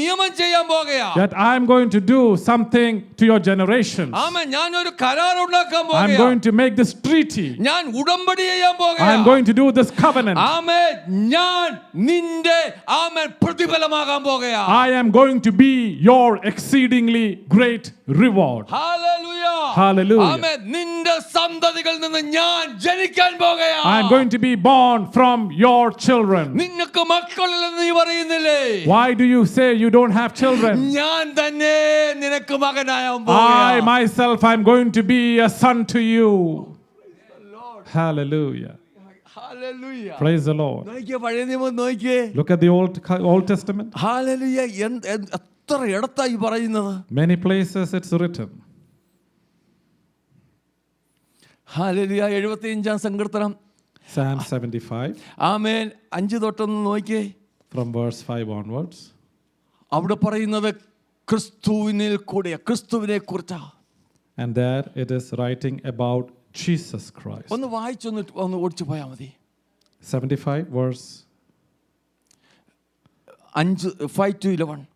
നിയമം ചെയ്യാൻ പോകുകയാ. Yet I am going to do something to your generations. ആമേൻ. ഞാൻ ഒരു കരാർ ഉണ്ടാക്കാൻ പോകുകയാ. I am going to make this treaty. ഞാൻ ഉടമ്പടി ചെയ്യാൻ പോകുകയാ. I am going to do this covenant. ആമേൻ. ഞാൻ നിന്റെ ആമേൻ പ്രതിഫലമാകാൻ പോകുകയാ. I am going to be your exceedingly great reward. Hallelujah. Hallelujah. ആമേൻ. നിന്റെ സന്തതികളിൽ നിന്ന് ഞാൻ ജനിക്കാൻ പോകുകയാ. I am going to be born from your children. നിനക്ക് മക്കളില്ലെന്ന് നീ പറയുന്നില്ലേ? Why do you say you don't have children? ഞാൻ തന്നെ നിനക്ക് മകനാകാൻ പോകുകയാ. I myself am going to be a son to you. Hallelujah. Hallelujah. Praise the Lord. നോക്കിയേ, പഴയ നിയമം നോക്കിയേ. Look at the Old Testament. Hallelujah. എത്ര ഇടത്തായി പറയുന്നത്? Many places it's written. Hallelujah. 75-ാം സങ്കീർത്തനം, Psalm 75. ആമേൻ. 5 തൊട്ടൊന്ന് നോക്കിയേ. From verse 5 onwards. അവിടെ പറയുന്നത് ക്രിസ്തുവിനെ കുറിച്ചാ. And there it is writing about Jesus Christ. ഒന്ന് വായിച്ചൊന്ന് ഓടിച്ചു പോയാൽ മതി. 75 verse 5-11.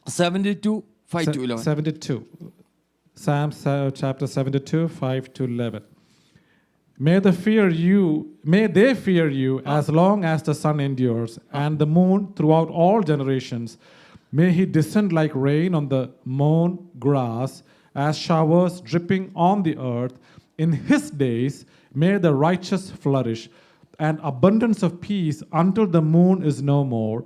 72, 5-11. 72. Psalm chapter 72, 5-11. May they fear you as long as the sun endures, and the moon throughout all generations. May he descend like rain on the mown grass, as showers dripping on the earth. In his days may the righteous flourish, and abundance of peace until the moon is no more.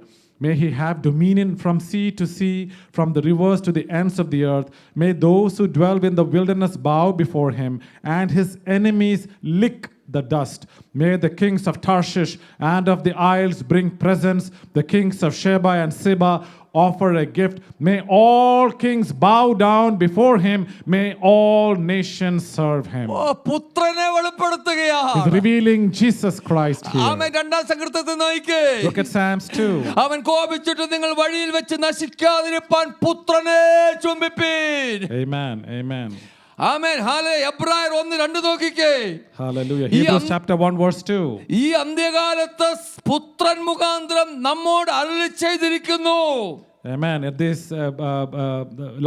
May he have dominion from sea to sea, from the rivers to the ends of the earth. May those who dwell in the wilderness bow before him, and his enemies lick the dust. May the kings of Tarshish and of the isles bring presents, the kings of Sheba and Seba, offer a gift. May all kings bow down before him. May all nations serve him. പുത്രനെ വെളിപ്പെടുത്തുകയാണ്. He's revealing Jesus Christ here. ആമേൻ. രണ്ടാം സങ്കീർത്തനത്തിൽ നോക്കിക്കേ. Look at Psalms 2. അവൻ കോപിച്ചിട്ട് നിങ്ങൾ വഴിയിൽ വെച്ച് നശിക്കാതിരിപ്പാൻ പുത്രനെ ചുംബിപ്പീൻ. Amen. Amen. ആമേൻ. ഹല്ലേലൂയ. എബ്രായർ 1:2 നോക്കിക്കേ. Hallelujah. Hebrews chapter 1 verse 2. ഈ അന്ത്യകാലത്ത് പുത്രൻ മുഖാന്തരം നമ്മോട് അരുളി ചെയ്തിരിക്കുന്നു. Amen. At this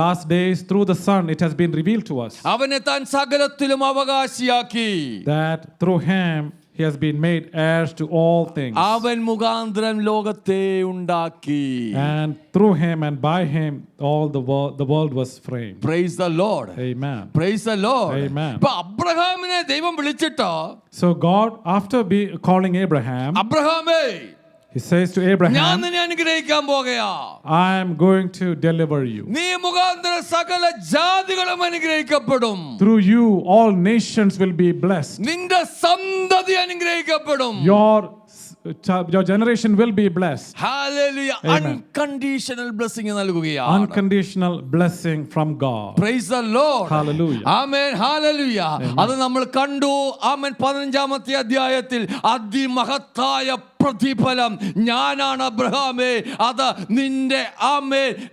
last days, through the Son, it has been revealed to us അവനെ താൻ സകലത്തിലും അവകാശിയാക്കി. that through him he has been made heirs to all things. അവൻ മുഖാന്തരം ലോകത്തെ ഉണ്ടാക്കി. And through him and by him all the world was framed. Praise the Lord. Amen. Praise the Lord. Amen. ഇപ്പോ അബ്രഹാമിനെ ദൈവം വിളിച്ചിട്ട്, So God, after calling Abraham, അബ്രഹാമേ, he says to ഞാൻ Abraham, നിന്നെ അനുഗ്രഹിക്കാൻ പോകുകയാ. I am going to deliver you. നീ മുഖാന്തരം സകല ജാതികളും അനുഗ്രഹിക്കപ്പെടും. Through you all nations will be blessed. നിന്റെ സന്തതി അനുഗ്രഹിക്കപ്പെടും. Your generation will be blessed. Hallelujah. Amen. Unconditional blessing നൽകുകയാണ്. Unconditional blessing from God. Praise the Lord. Hallelujah. Amen. Hallelujah. അത് നമ്മൾ കണ്ടു. ആമേൻ. 15-ാമത്തെ അധ്യായത്തിൽ അതിമഹത്തായ പ്രതിഫലം ഞാനാണ് അബ്രഹാമേ, അത് നിന്റെ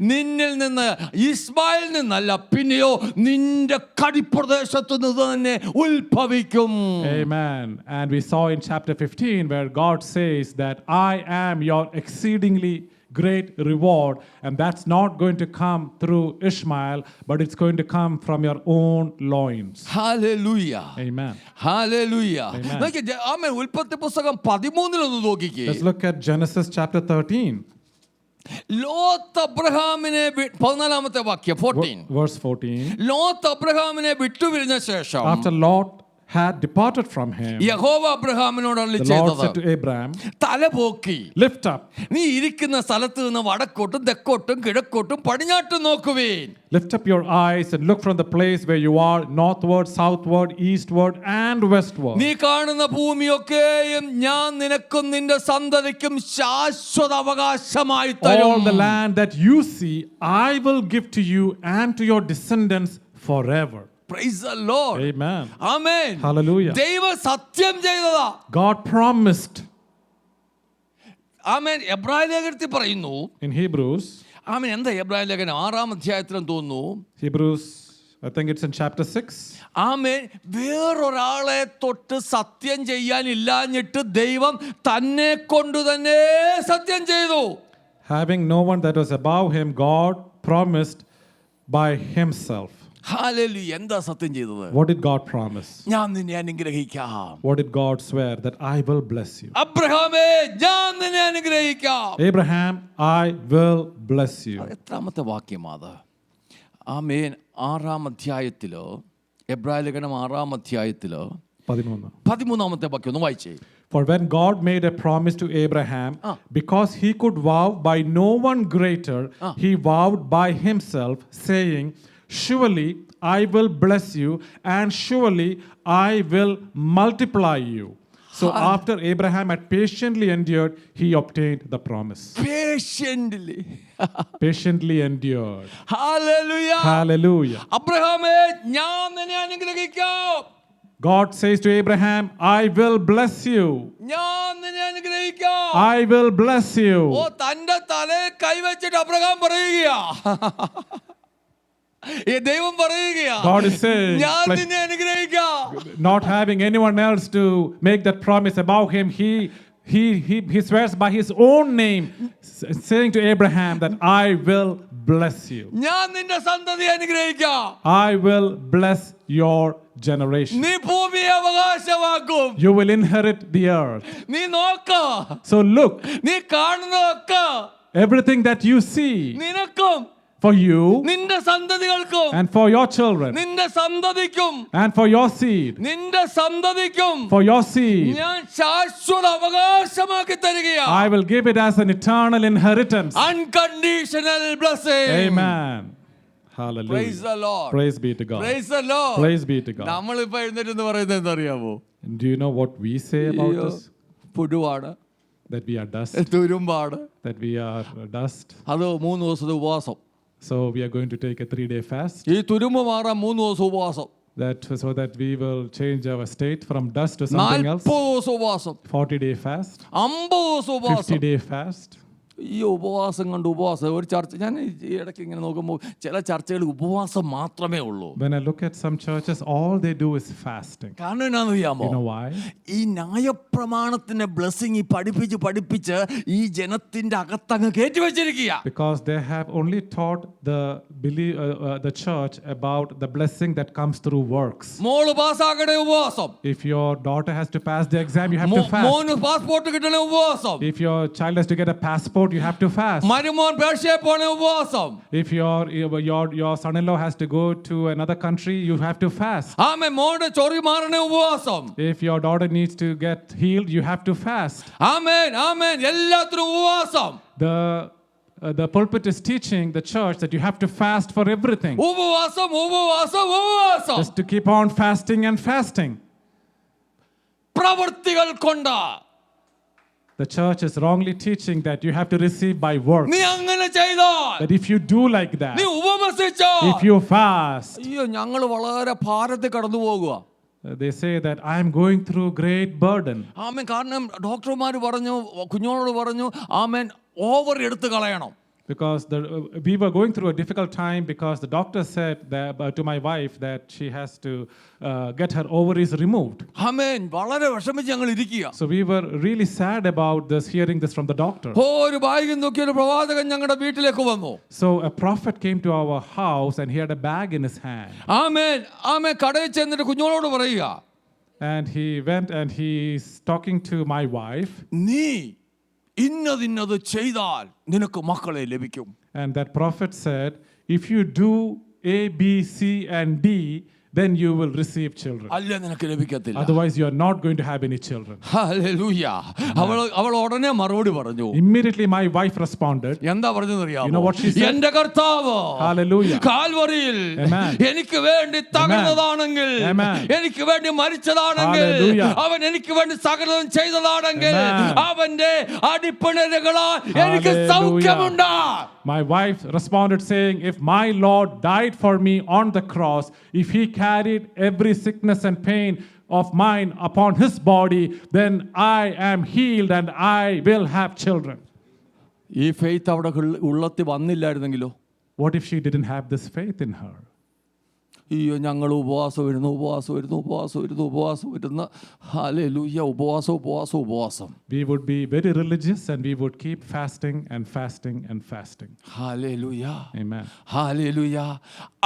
നിന്നിൽ നിന്ന് ഇസ്മായിൽ നിന്നല്ല, പിന്നെയോ നിന്റെ കടിപ്രദേശത്തു നിന്ന് തന്നെ ഉത്ഭവിക്കും. Amen. And we saw in chapter 15 where God says that I am your exceedingly great reward, and that's not going to come through Ishmael, but it's going to come from your own loins. Hallelujah. Amen. Hallelujah. Amen. നോക്കിക്കേ, ആമേൻ. ഉൽപ്പത്തി പുസ്തകം 13 നോക്കിക്കേ. Let's look at Genesis chapter 13. Lot അബ്രഹാമിനെ 14-ാമത്തെ വാക്യം 14. Verse 14. Lot അബ്രഹാമിനെ വിട്ടുപിരിഞ്ഞ ശേഷം After Lot had departed from him, യഹോവ അബ്രഹാമിനോട് അരുളി the Lord ചെയ്തത്, said to Abraham, തലപോക്കി lift up, നീ ഇരിക്കുന്ന സ്ഥലത്ത് നിന്ന് വടക്കോട്ടും തെക്കോട്ടും കിഴക്കോട്ടും പടിഞ്ഞാട്ടും നോക്കുവേൻ. lift up your eyes and look from the place where you are, northward, southward, eastward, and westward. നീ കാണുന്ന ഭൂമിയൊക്കെയും ഞാൻ നിനക്കും നിന്റെ സന്തതിക്കും ശാശ്വത അവകാശമായി തരും. All the land that you see, I will give to you and to your descendants forever. Praise the Lord. Amen. Amen. Hallelujah. ദൈവം സത്യം ചെയ്തതാ. God promised. ആമേൻ. എബ്രായ ലേഖനത്തിൽ പറയുന്നു. In Hebrews. ആമേൻ. എന്താ എബ്രായ ലേഖനം 6-ാം അധ്യായത്തിലും തോന്നുന്നു. Hebrews, I think it's in chapter 6. ആമേൻ. വേറൊരാളെ തൊട്ട് സത്യം ചെയ്യാനില്ലാഞ്ഞിട്ട് ദൈവം തന്നെ കൊണ്ട് തന്നെ സത്യം ചെയ്തു. Having no one that was above him, God promised by himself. Hallelujah. എന്താ സത്യം ചെയ്തത്? What did God promise? ഞാൻ നിന്നെ അനുഗ്രഹിക്കാം. What did God swear? That I will bless you. അബ്രഹാമേ, ഞാൻ നിന്നെ അനുഗ്രഹിക്കാം. Abraham, I will bless you. എത്രാമത്തെ വാക്യമാത്? ആമേൻ. 6-ാം അധ്യായത്തിലോ എബ്രായ ലേഖനം 6-ാം അധ്യായത്തിലോ 13-ാമത്തെ വാക്യം ഒന്ന് വായിച്ചേ. For when God made a promise to Abraham, because he could vow by no one greater, he vowed by himself, saying, surely I will bless you, and surely I will multiply you. So after Abraham had patiently endured, he obtained the promise. Patiently endured. Hallelujah. Hallelujah. അബ്രഹാമേ, ഞാൻ നിന്നെ അനുഗ്രഹിക്കാം. God says to Abraham, I will bless you. ഞാൻ നിന്നെ അനുഗ്രഹിക്കാം. I will bless you. ഓ, തന്റെ തലയിൽ കൈവച്ചിട്ട് Abraham പറയുകയാ. ദൈവം പറയുകയാ, God is saying, ഞാൻ നിന്നെ അനുഗ്രഹിക്കാം. not having anyone else to make that promise about him, he swears by his own name, saying to Abraham that I will bless you. ഞാൻ നിന്റെ സന്തതി അനുഗ്രഹിക്കാം. I will bless your generation. നീ ഭൂമിയെ അവകാശമാക്കും. You will inherit the earth. നീ നോക്ക. So look, നീ കാണുന്നതൊക്കെ everything that you see, നിനക്കും for you നിന്റെ സന്തതികൾക്കും and for your children നിന്റെ സന്തതിക്കും and for your seed, നിന്റെ സന്തതിക്കും for your seed, ഞാൻ ശാശ്വത അവകാശമാക്കി തരികയാണ്. I will give it as an eternal inheritance. Unconditional blessing. Amen. Hallelujah. Praise the Lord. Praise be to God. Praise the Lord. Praise be to God. നമ്മളിപ്പോ എഴുന്നേറ്റ് പറയുന്നത് എന്താ അറിയാമോ? Do you know what we say about this? പുഴുവാണ്, that we are dust, തുരുമ്പാട്. that we are dust. അത് 3 ദിവസത്തെ ഉപവാസം. So we are going to take a 3-day fast. ഈ തുരുമ്പ് മാറാൻ 3 ദിവസം ഉപവാസം. So that we will change our state from dust to something else. 40 ദിവസം ഉപവാസം. 40-day fast. 50 ദിവസം ഉപവാസം. 50-day fast. ഈ ഉപവാസം കൊണ്ട് ഉപവാസം ഒരു ചർച്ച ഞാൻ ഈ ഇടയ്ക്ക് ഇങ്ങനെ നോക്കുമ്പോൾ ചില ചർച്ചകൾ ഉപവാസം മാത്രമേ ഉള്ളൂ. When I look at some churches, all they do is fasting. കാരണം എന്നാന്ന് അറിയാമോ? You know why? ഈ ന്യായപ്രമാണത്തിന്റെ ബ്ലെസ്സിങ് പഠിപ്പിച്ച് ഈ ജനത്തിന്റെ അകത്തങ്ങ് കയറ്റി വെച്ചിരിക്കുക. Because they have only taught the church about the blessing that comes through works. മോള് പാസ്സാകണേ ഉപവാസം. If your daughter has to pass the exam, you have to fast. മോന് പാസ്പോർട്ട് കിട്ടണേ ഉപവാസം. If your child has to get a passport, you have to fast. മരുമോൻ പേർഷ്യയിൽ പോണേ ഉപവാസം. If your son-in-law has to go to another country, you have to fast. ആമേൻ. മോന്റെ ചൊറി മാറണേ ഉപവാസം. If your daughter needs to get healed, you have to fast. ആമേൻ ആമേൻ. എല്ലാത്തിനും ഉപവാസം. The pulpit is teaching the church that you have to fast for everything. ഉപവാസം ഉപവാസം ഉപവാസം. Just to keep on fasting and fasting. പ്രവൃത്തികൾ കൊണ്ട്. The church is wrongly teaching that you have to receive by works. നീ അങ്ങനെ ചെയ്താൽ, That if you do like that, നീ ഉപവസിച്ചാൽ, if you fast, അയ്യോ ഞങ്ങൾ വളരെ ഭാരത്തിൽ കടന്നു പോകുക. they say that I am going through great burden. ആമേൻ. കാരണം ഡോക്ടർമാർ പറഞ്ഞു, കുഞ്ഞോളോട് പറഞ്ഞു, ആമേൻ ഓവർ എടുത്തു കളയണം. Because we were going through a difficult time because the doctor said that, to my wife that she has to get her ovaries removed. ആമേൻ. വളരെ വിഷമിച്ച് ഞങ്ങൾ ഇരിക്കുക. So we were really sad about this, hearing this from the doctor. ഒരു bag നോക്കിയ ഒരു പ്രവാചകൻ ഞങ്ങളുടെ വീട്ടിലേക്ക് വന്നു. So a prophet came to our house and he had a bag in his hand. ആമേൻ ആമേൻ. കടയിൽ ചെന്നിട്ട് കുഞ്ഞോളോട് പറയുക. And he went and he's talking to my wife. നീ ഇന്നത് ചെയ്താൽ നിനക്ക് മക്കളെ ലഭിക്കും. And that prophet said, if you do A, B, C and D, then you will receive children. അല്ല നിനക്ക് ലഭിക്കത്തില്ല. Otherwise you are not going to have any children. Hallelujah. അവൾ ഉടനെ മറുപടി പറഞ്ഞു. Immediately my wife responded. എന്താ പറഞ്ഞതെന്ന് അറിയാമോ? You know what she said? എൻ്റെ കർത്താവ് Hallelujah. കാൽവരിയിൽ എനിക്ക് വേണ്ടി തകർന്നതാണെങ്കിൽ, എനിക്ക് വേണ്ടി മരിച്ചതാണെങ്കിൽ, അവൻ എനിക്ക് വേണ്ടി സകലതും ചെയ്തതാണെങ്കിൽ, അവന്റെ അടിപ്പിണരുകളാൽ എനിക്ക് സൗഖ്യമുണ്ട്. My wife responded saying, if my Lord died for me on the cross, if he carried every sickness and pain of mine upon his body, then I am healed and I will have children. ഈ faith അവിടെ ഉള്ളത്തി വന്നില്ലായിരുന്നെങ്കിലോ? What if she didn't have this faith in her? അയ്യോ ഞങ്ങൾ ഉപവാസം ഇരുന്ന് hallelujah. ഉപവാസം. We would be very religious and we would keep fasting and fasting and fasting. Hallelujah. Amen. Hallelujah.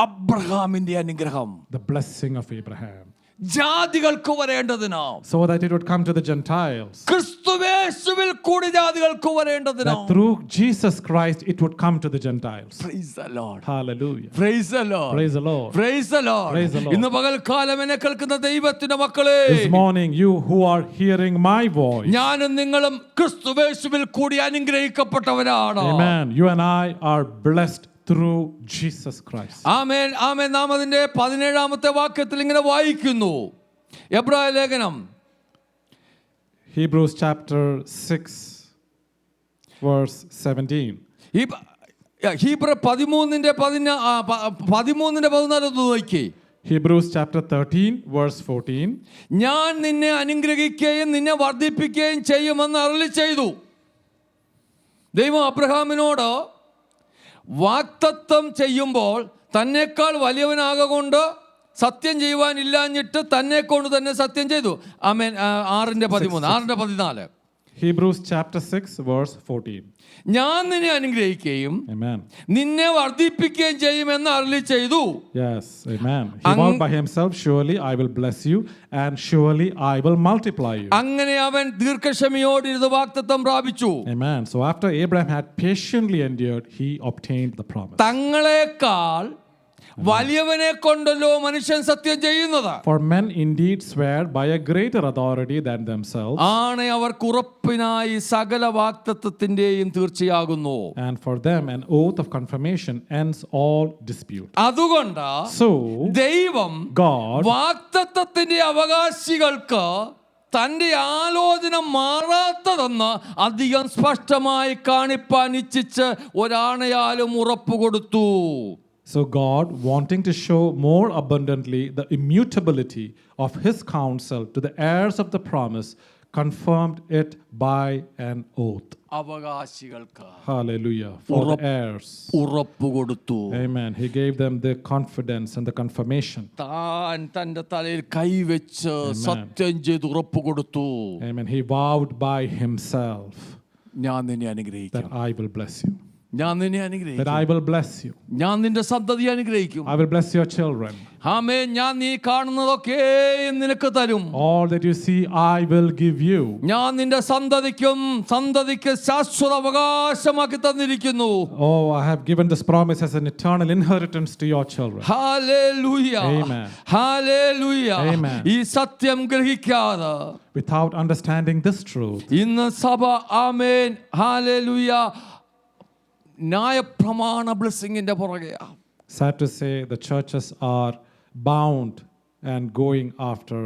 അബ്രഹാമിന്റെ അനുഗ്രഹം, The blessing of Abraham, ജാതികൾക്ക് വരേണ്ടതിനോ, so that it would come to the Gentiles. ക്രിസ്തുയേശുവിൽ കൂടി ജാതികൾക്ക് വരേണ്ടതിനോ. That through Jesus Christ it would come to the Gentiles. Praise the Lord. Hallelujah. Praise the Lord. Praise the Lord. Praise the Lord. Praise the Lord. ഇന്ന് പകൽക്കാലം എന്നെ കേൾക്കുന്ന ദൈവത്തിന്റെ മക്കളെ, This morning, you who are hearing my voice, ഞാനും നിങ്ങളും ക്രിസ്തുയേശുവിൽ കൂടി അനുഗ്രഹിക്കപ്പെട്ടവരാണ്. amen, you and I are blessed through Jesus Christ. ആമേൻ ആമേൻ. നാം അതിന്റെ 17ാമത്തെ വാക്യത്തിൽ ഇങ്ങനെ വായിക്കുന്നു. എബ്രായ ലേഖനം Hebrews chapter 6 verse 17. ഹീബ്രു 13:14 നോക്കി. Hebrews chapter 13 verse 14. ഞാൻ നിന്നെ അനുഗ്രഹിക്കുകയും നിന്നെ വർദ്ധിപ്പിക്കുകയും ചെയ്യുമെന്ന് അരുളിച്ചെയ്തു. ദൈവം അബ്രഹാമിനോട് വാഗ്ദത്തം ചെയ്യുമ്പോൾ തന്നെക്കാൾ വലിയവനാകൊണ്ട് സത്യം ചെയ്യുവാനില്ലാഞ്ഞിട്ട് തന്നെ കൊണ്ട് തന്നെ സത്യം ചെയ്തു. ആമേൻ. 6:13 Hebrews chapter 6 verse 14. ഞാൻ നിന്നെ അനുഗ്രഹിക്കുകയും Amen. നിന്നെ വർദ്ധിപ്പിക്കുകയും ചെയ്യുമെന്ന് അരുളിച്ചെയ്തു. Yes, amen. He vowed by himself, surely I will bless you and surely I will multiply you. അങ്ങനെ അവൻ ദീർഘക്ഷമയോടെ ഇരുന്ന് വാഗ്ദത്തം പ്രാപിച്ചു. Amen. So after Abraham had patiently endured, he obtained the promise. തങ്ങളെക്കാൾ വലിയവനെ കൊണ്ടല്ലോ മനുഷ്യൻ സത്യം ചെയ്യുന്നത്. For men indeed swear by a greater authority than themselves. ആണ് അവർക്ക് ഉറപ്പിനായി സകല വാഗ്ദത്തത്തിന്റെയും തീർച്ചയാകുന്നു. And for them an oath of confirmation ends all dispute. അതുകൊണ്ട് So ദൈവം God വാഗ്ദത്തത്തിന്റെ അവകാശികൾക്ക് തൻ്റെ ആലോചന മാറാത്തതെന്ന് അധികം സ്പഷ്ടമായി കാണിപ്പാൻ ഇച്ഛിച്ച് ഒരാണയാലും ഉറപ്പ് കൊടുത്തു. So God, wanting to show more abundantly the immutability of his counsel to the heirs of the promise, confirmed it by an oath. അവകാശികൾക്ക് Hallelujah. For the heirs. ഉറപ്പ് കൊടുത്തു. Amen. He gave them the confidence and the confirmation. താൻ തൻ്റെ തലയിൽ കൈവച്ച് സത്യം ചെയ്ത് ഉറപ്പ് കൊടുത്തു. Amen. He vowed by himself ഞാൻ നിന്നെ അനുഗ്രഹിക്കും. that I will bless you. ഞാൻ നിന്നെ That അനുഗ്രഹിക്കും. I will bless you. ഞാൻ നിന്റെ സന്തതി അനുഗ്രഹിക്കും. I will bless your children. ആമേൻ. ഞാൻ നീ കാണുന്നതൊക്കെ നിനക്ക് തരും. All that you see, I will give you. ഞാൻ നിന്റെ സന്തതിക്ക് ശാശ്വത അവകാശമാക്കി തന്നിരിക്കുന്നു. Oh, I have given this promise as an eternal inheritance to your children. Hallelujah. Amen. Hallelujah. Amen. ഈ സത്യം ഗ്രഹിക്കാതെ Without understanding this truth, ഇന്ന് സഭ ആമേൻ ഹല്ലേലൂയ ന്യായപ്രമാണ ബ്ലെസ്സിങ്ങിന്റെ പുറകെയാ. sad to say, the churches are bound and going after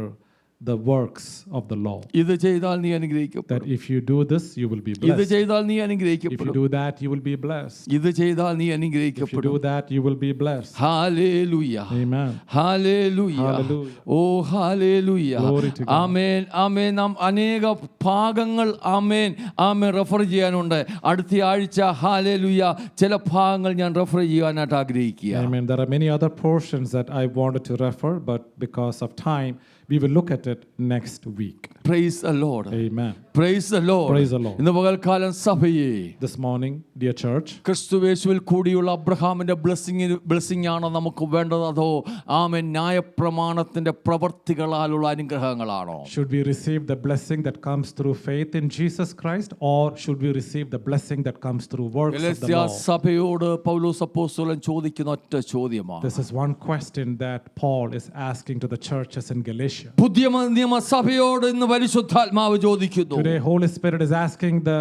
the works of the law. ഇത് ചെയ്താൽ നീ അനുഗ്രഹിക്കപ്പെടും. That if you do this, you will be ഇത് blessed. ചെയ്താൽ നീ If you അനുഗ്രഹിക്കപ്പെടും. do that, you will be blessed. ഇത് ചെയ്താൽ നീ If you അനുഗ്രഹിക്കപ്പെടും. do that, you will be blessed. Hallelujah. Amen. Hallelujah. Hallelujah. Oh hallelujah. Glory to God. ആമേൻ. ആമേൻ. നാം അനേക ഭാഗങ്ങൾ ആമേൻ റെഫർ ചെയ്യാനുണ്ട്. അടുത്ത ആഴ്ച ഹല്ലേലൂയ ചില ഭാഗങ്ങൾ ഞാൻ റെഫർ ചെയ്യാനായിട്ട് ആഗ്രഹിക്കുക. Amen. There are many other portions that I wanted to refer, but because of time, we will look at it next week. Praise the Lord. Amen. Praise the Lord. Praise the Lord. ഇന്ന് പകൽക്കാലം സഭയെ This morning, dear church, ക്രിസ്തുവേശുവിൽ കൂടിയുള്ള അബ്രഹാമിന്റെ blessing ആണോ നമുക്ക് വേണ്ടത്, അതോ ആമേൻ ന്യായപ്രമാണത്തിന്റെ പ്രവർത്തികളാലുള്ള അനുഗ്രഹങ്ങളാണോ? should we receive the blessing that comes through faith in Jesus Christ, or should we receive the blessing that comes through works of the Galatia law? സഭയോട് പൗലോസ് അപ്പോസ്തലൻ ചോദിക്കുന്ന ഒറ്റ ചോദ്യമാണ്. This is one question that Paul is asking to the churches in Galatia. പുതിയ നിയമസഭയോട് ഇന്ന് പരിശുദ്ധാത്മാവ് ചോദിക്കുന്നു. Today, Holy Spirit is asking the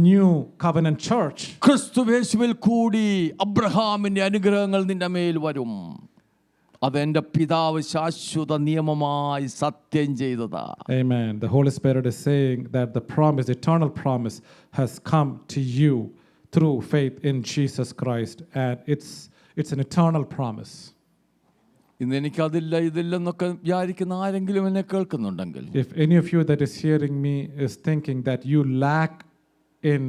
new covenant church, ക്രിസ്തുവേശുവിൽ കൂടി അബ്രഹാമിന്റെ അനുഗ്രഹങ്ങൾ നിന്റെ മേൽ വരും. അതെന്റെ പിതാവ് ശാശ്വത നിയമമായി സത്യം ചെയ്തതാ. Amen. The Holy Spirit is saying that the promise, eternal promise, has come to you through faith in Jesus Christ, and it's an eternal promise. ഇന്ന് എനിക്കതില്ല ഇതില്ലെന്നൊക്കെ വിചാരിക്കുന്ന ആരെങ്കിലും എന്നെ കേൾക്കുന്നുണ്ടെങ്കിൽ, If any of you that is hearing me is thinking that you lack in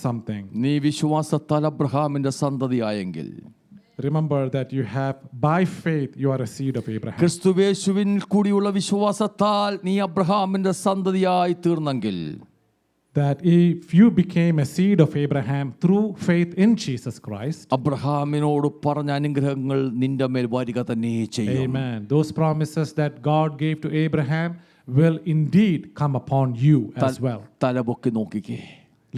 something, നീ വിശ്വാസത്താൽ അബ്രഹാമിന്റെ സന്തതിയായെങ്കിൽ, remember that you have, by faith, you are a seed of Abraham. ക്രിസ്തുവേശുവിൽ കൂടിയുള്ള വിശ്വാസത്താൽ നീ അബ്രഹാമിന്റെ സന്തതിയായി തീർന്നെങ്കിൽ, That if you became a seed of Abraham through faith in Jesus Christ, അബ്രഹാമിനോട് പറഞ്ഞ അനുഗ്രഹങ്ങൾ നിന്റെ മേൽ വരിക തന്നെ ചെയ്യും. Amen. Those promises that God gave to Abraham will indeed come upon you as well. തലപൊക്കി നോക്കിക്കേ.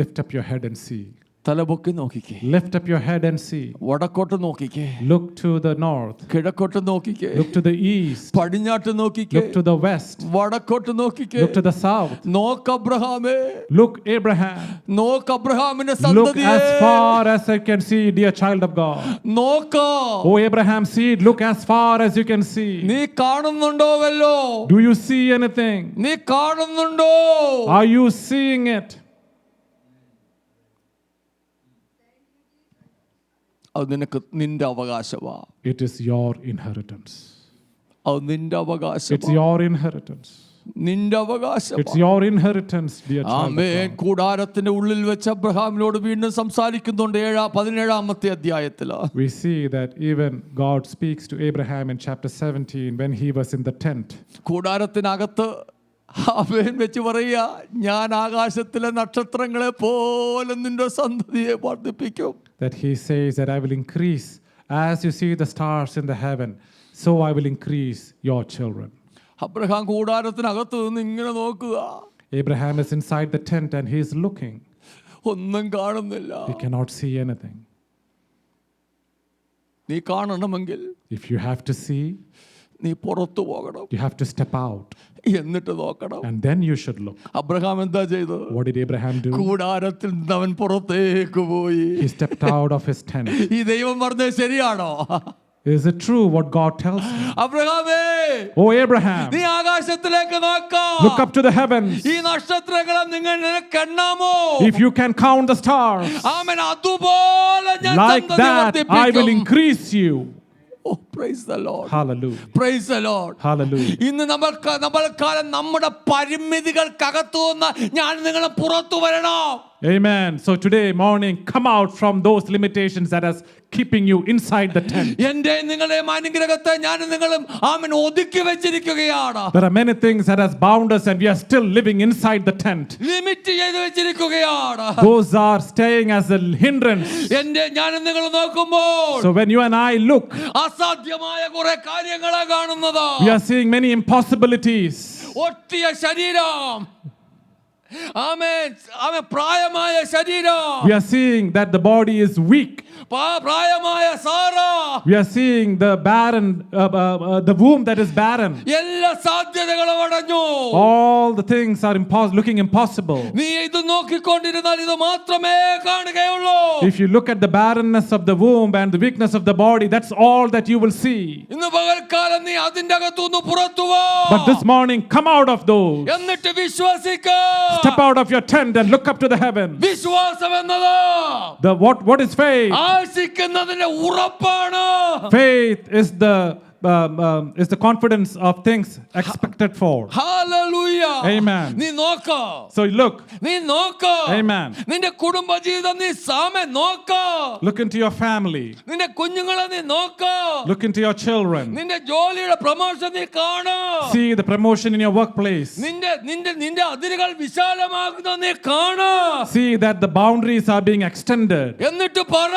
Lift up your head and see. തലപൊക്കി നോക്കിക്കേ. Lift up your head and see. വടക്കോട്ട് നോക്കിക്കേ. Look to the north. കിഴക്കോട്ട് നോക്കിക്കേ. Look to the east. പടിഞ്ഞാട്ട് നോക്കിക്കേ. Look to the west. വടക്കോട്ട് നോക്കിക്കേ. Look to the south. നോക്ക് അബ്രഹാമേ. Look, Abraham. നോക്ക് അബ്രഹാമിന്റെ Look സന്തതിയെ. as far as I can see, dear child of God. നോക്ക്. Oh, Abraham seed, look as far as you can see. നീ കാണുന്നുണ്ടോ വല്ലോ? Do you see anything? നീ കാണുന്നുണ്ടോ? Are you seeing it? അത് നിനക്ക് നിന്റെ അവകാശമാ. It is your inheritance. അത് നിന്റെ അവകാശം. It's your inheritance. നിന്റെ അവകാശം. It's your inheritance, dear child of amen. God. കൂടാരത്തിന്റെ ഉള്ളിൽ വെച്ച് അബ്രഹാമിനോട് വീണ്ടും സംസാരിക്കുന്നുണ്ട് 17 അധ്യായത്തില്. We see that even God speaks to Abraham in chapter 17 when he was in the tent. കൂടാരത്തിനകത്ത് ആമേൻ വെച്ച് പറയുക, ഞാൻ ആകാശത്തിലെ നക്ഷത്രങ്ങളെ പോലെ നിന്റെ സന്തതിയെ വർദ്ധിപ്പിക്കും. That he says that I will increase as you see the stars in the heaven, so I will increase your children. Abraham കൂടാരത്തിനകത്ത് നിന്ന് ഇങ്ങനെ നോക്കുക. Abraham is inside the tent and he is looking. ഒന്നും കാണുന്നില്ല. He cannot see anything. നീ കാണണമെങ്കിൽ, If you have to see, നീ പുറത്തു പോകണം. you have to step out. എന്നിട്ട് നോക്കണം. And then you should look. Abraham എന്താ ചെയ്തത്? What did Abraham do? കൂടാരത്തിൽ നിന്ന് അവൻ പുറത്തേക്ക് പോയി. He stepped out of his tent. ഈ ദൈവം പറഞ്ഞത് ശരിയാണോ? Is it true what God tells him? അബ്രഹാമേ, Oh, Abraham, നീ ആകാശ ആകാശത്തിലേക്ക് നോക്കാം. Look up to the heavens. ഈ നക്ഷത്രങ്ങളെ നിങ്ങൾ നിനക്ക് എണ്ണാമോ? If you can count the stars, ആമേൻ. അതുപോലെ ഞാൻ like സന്തതി that I will വർദ്ധിപ്പിക്കും. increase you. Oh, praise the Lord. Hallelujah. Praise the Lord. Hallelujah. ഇന്ന് നമ്മൾക്കാലം നമ്മുടെ പരിമിതികൾക്കകത്തു നിന്ന് ഞാൻ നിങ്ങൾ പുറത്തു വരണം. Amen. So today morning, come out from those limitations that is keeping you inside the tent. എൻ്റെ നിങ്ങളുടെയും അനുഗ്രഹത്തെ ഞാൻ നിങ്ങളും ആമേൻ ഒതുക്കി വെച്ചിരിക്കുകയാണ്. There are many things that has bound us and we are still living inside the tent. Limit ചെയ്ത് വെച്ചിരിക്കുകയാണ്. Those are staying as a hindrance. എൻ്റെ ഞാൻ നിങ്ങൾ നോക്കുമ്പോൾ So when you and I look, അസാധ്യമായ കുറെ കാര്യങ്ങളെ കാണുന്നത്. we are seeing many impossibilities. ഒട്ടിയ ശരീരം, ആമേൻ, ആമേൻ, പ്രായമായ ശരീരം, We are seeing that the body is weak. പ്രായമായ Sara, We are seeing the barren, the womb that is barren. എല്ലാ സാധ്യതകളും അടഞ്ഞു. All the things are looking impossible. നീ ഇത് നോക്കിക്കൊണ്ടിരുന്നാൽ ഇത് മാത്രമേ കാണുകയുള്ളൂ. If you look at the barrenness of the womb and the weakness of the body, that's all that you will see. ഇന്ന് പകൽക്കാലം നീ അതിന്റെ അകത്തുനിന്ന് പുറത്തു വാ. But this morning, come out of those. എന്നിട്ട് വിശ്വസിക്ക. Step out of your tent and look up to the heavens. വിശ്വാസം എന്നത് What is faith? ആശിക്കുന്നതിന്റെ ഉറപ്പാണ്. Faith is the confidence of things expected for. Hallelujah. Amen. നീ നോക്ക. So look. നീ നോക്ക. Amen. നിന്റെ കുടുംബജീവിതം നീ സാമേ നോക്ക. Look into your family. നിന്റെ കുഞ്ഞുങ്ങളെ നീ നോക്ക. Look into your children. നിന്റെ ജോലിയുടെ പ്രമോഷൻ നീ കാണു. See the promotion in your workplace. നിന്റെ അതിരുകൾ വിശാലമാകുന്നത് നീ കാണു. See that the boundaries are being extended. എന്നിട്ട് പറ.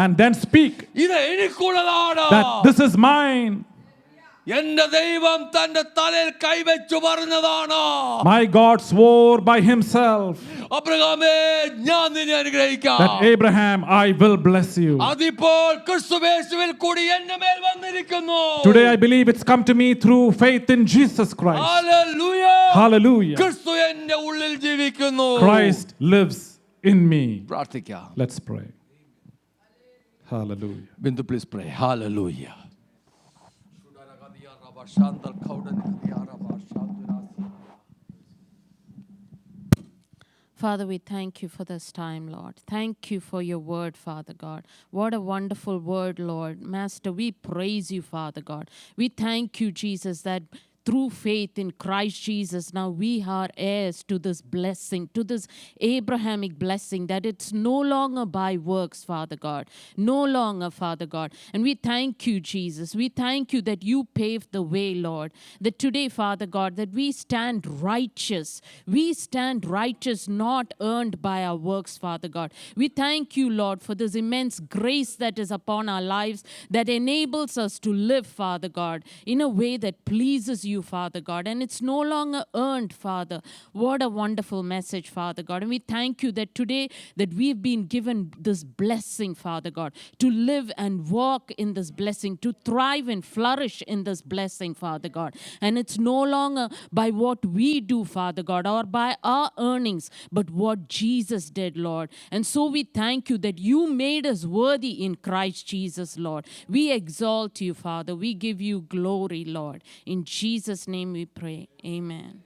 And then speak ഇത് എനിക്കുള്ളതാണ്. that this is mine. എന്റെ ദൈവം തന്റെ തലയിൽ കൈവച്ചു പറഞ്ഞതാണ്. My God swore by himself അബ്രഹാമേ ഞാൻ നിന്നെ അനുഗ്രഹിക്കാം. that Abraham, I will bless you. അതിപ്പോൾ ക്രിസ്തുയേശുവിൽ കൂടി എന്റെ മേൽ വന്നിരിക്കുന്നു. Today I believe it's come to me through faith in Jesus Christ. Hallelujah. Hallelujah. ക്രിസ്തു എന്റെ ഉള്ളിൽ ജീവിക്കുന്നു. Christ lives in me. പ്രാർത്ഥിക്കാം. Let's pray. Hallelujah. Bindu, please pray. Hallelujah. Father, we thank you for this time, Lord. Thank you for your word, Father God. What a wonderful word, Lord. Master, we praise you, Father God. We thank you, Jesus, that through faith in Christ Jesus, now we are heirs to this blessing, to this Abrahamic blessing, that it's no longer by works, Father God. No longer, Father God. And we thank you, Jesus. We thank you that you paved the way, Lord. That today, Father God, that we stand righteous. We stand righteous, not earned by our works, Father God. We thank you, Lord, for this immense grace that is upon our lives, that enables us to live, Father God, in a way that pleases you, Father God, and it's no longer earned, Father. What a wonderful message, Father God. And we thank you that today that we've been given this blessing, Father God, to live and walk in this blessing, to thrive and flourish in this blessing, Father God. And it's no longer by what we do, Father God, or by our earnings, but what Jesus did, Lord. And so we thank you that you made us worthy in Christ Jesus, Lord. We exalt you, Father. We give you glory, Lord. In Jesus' name we pray. Amen.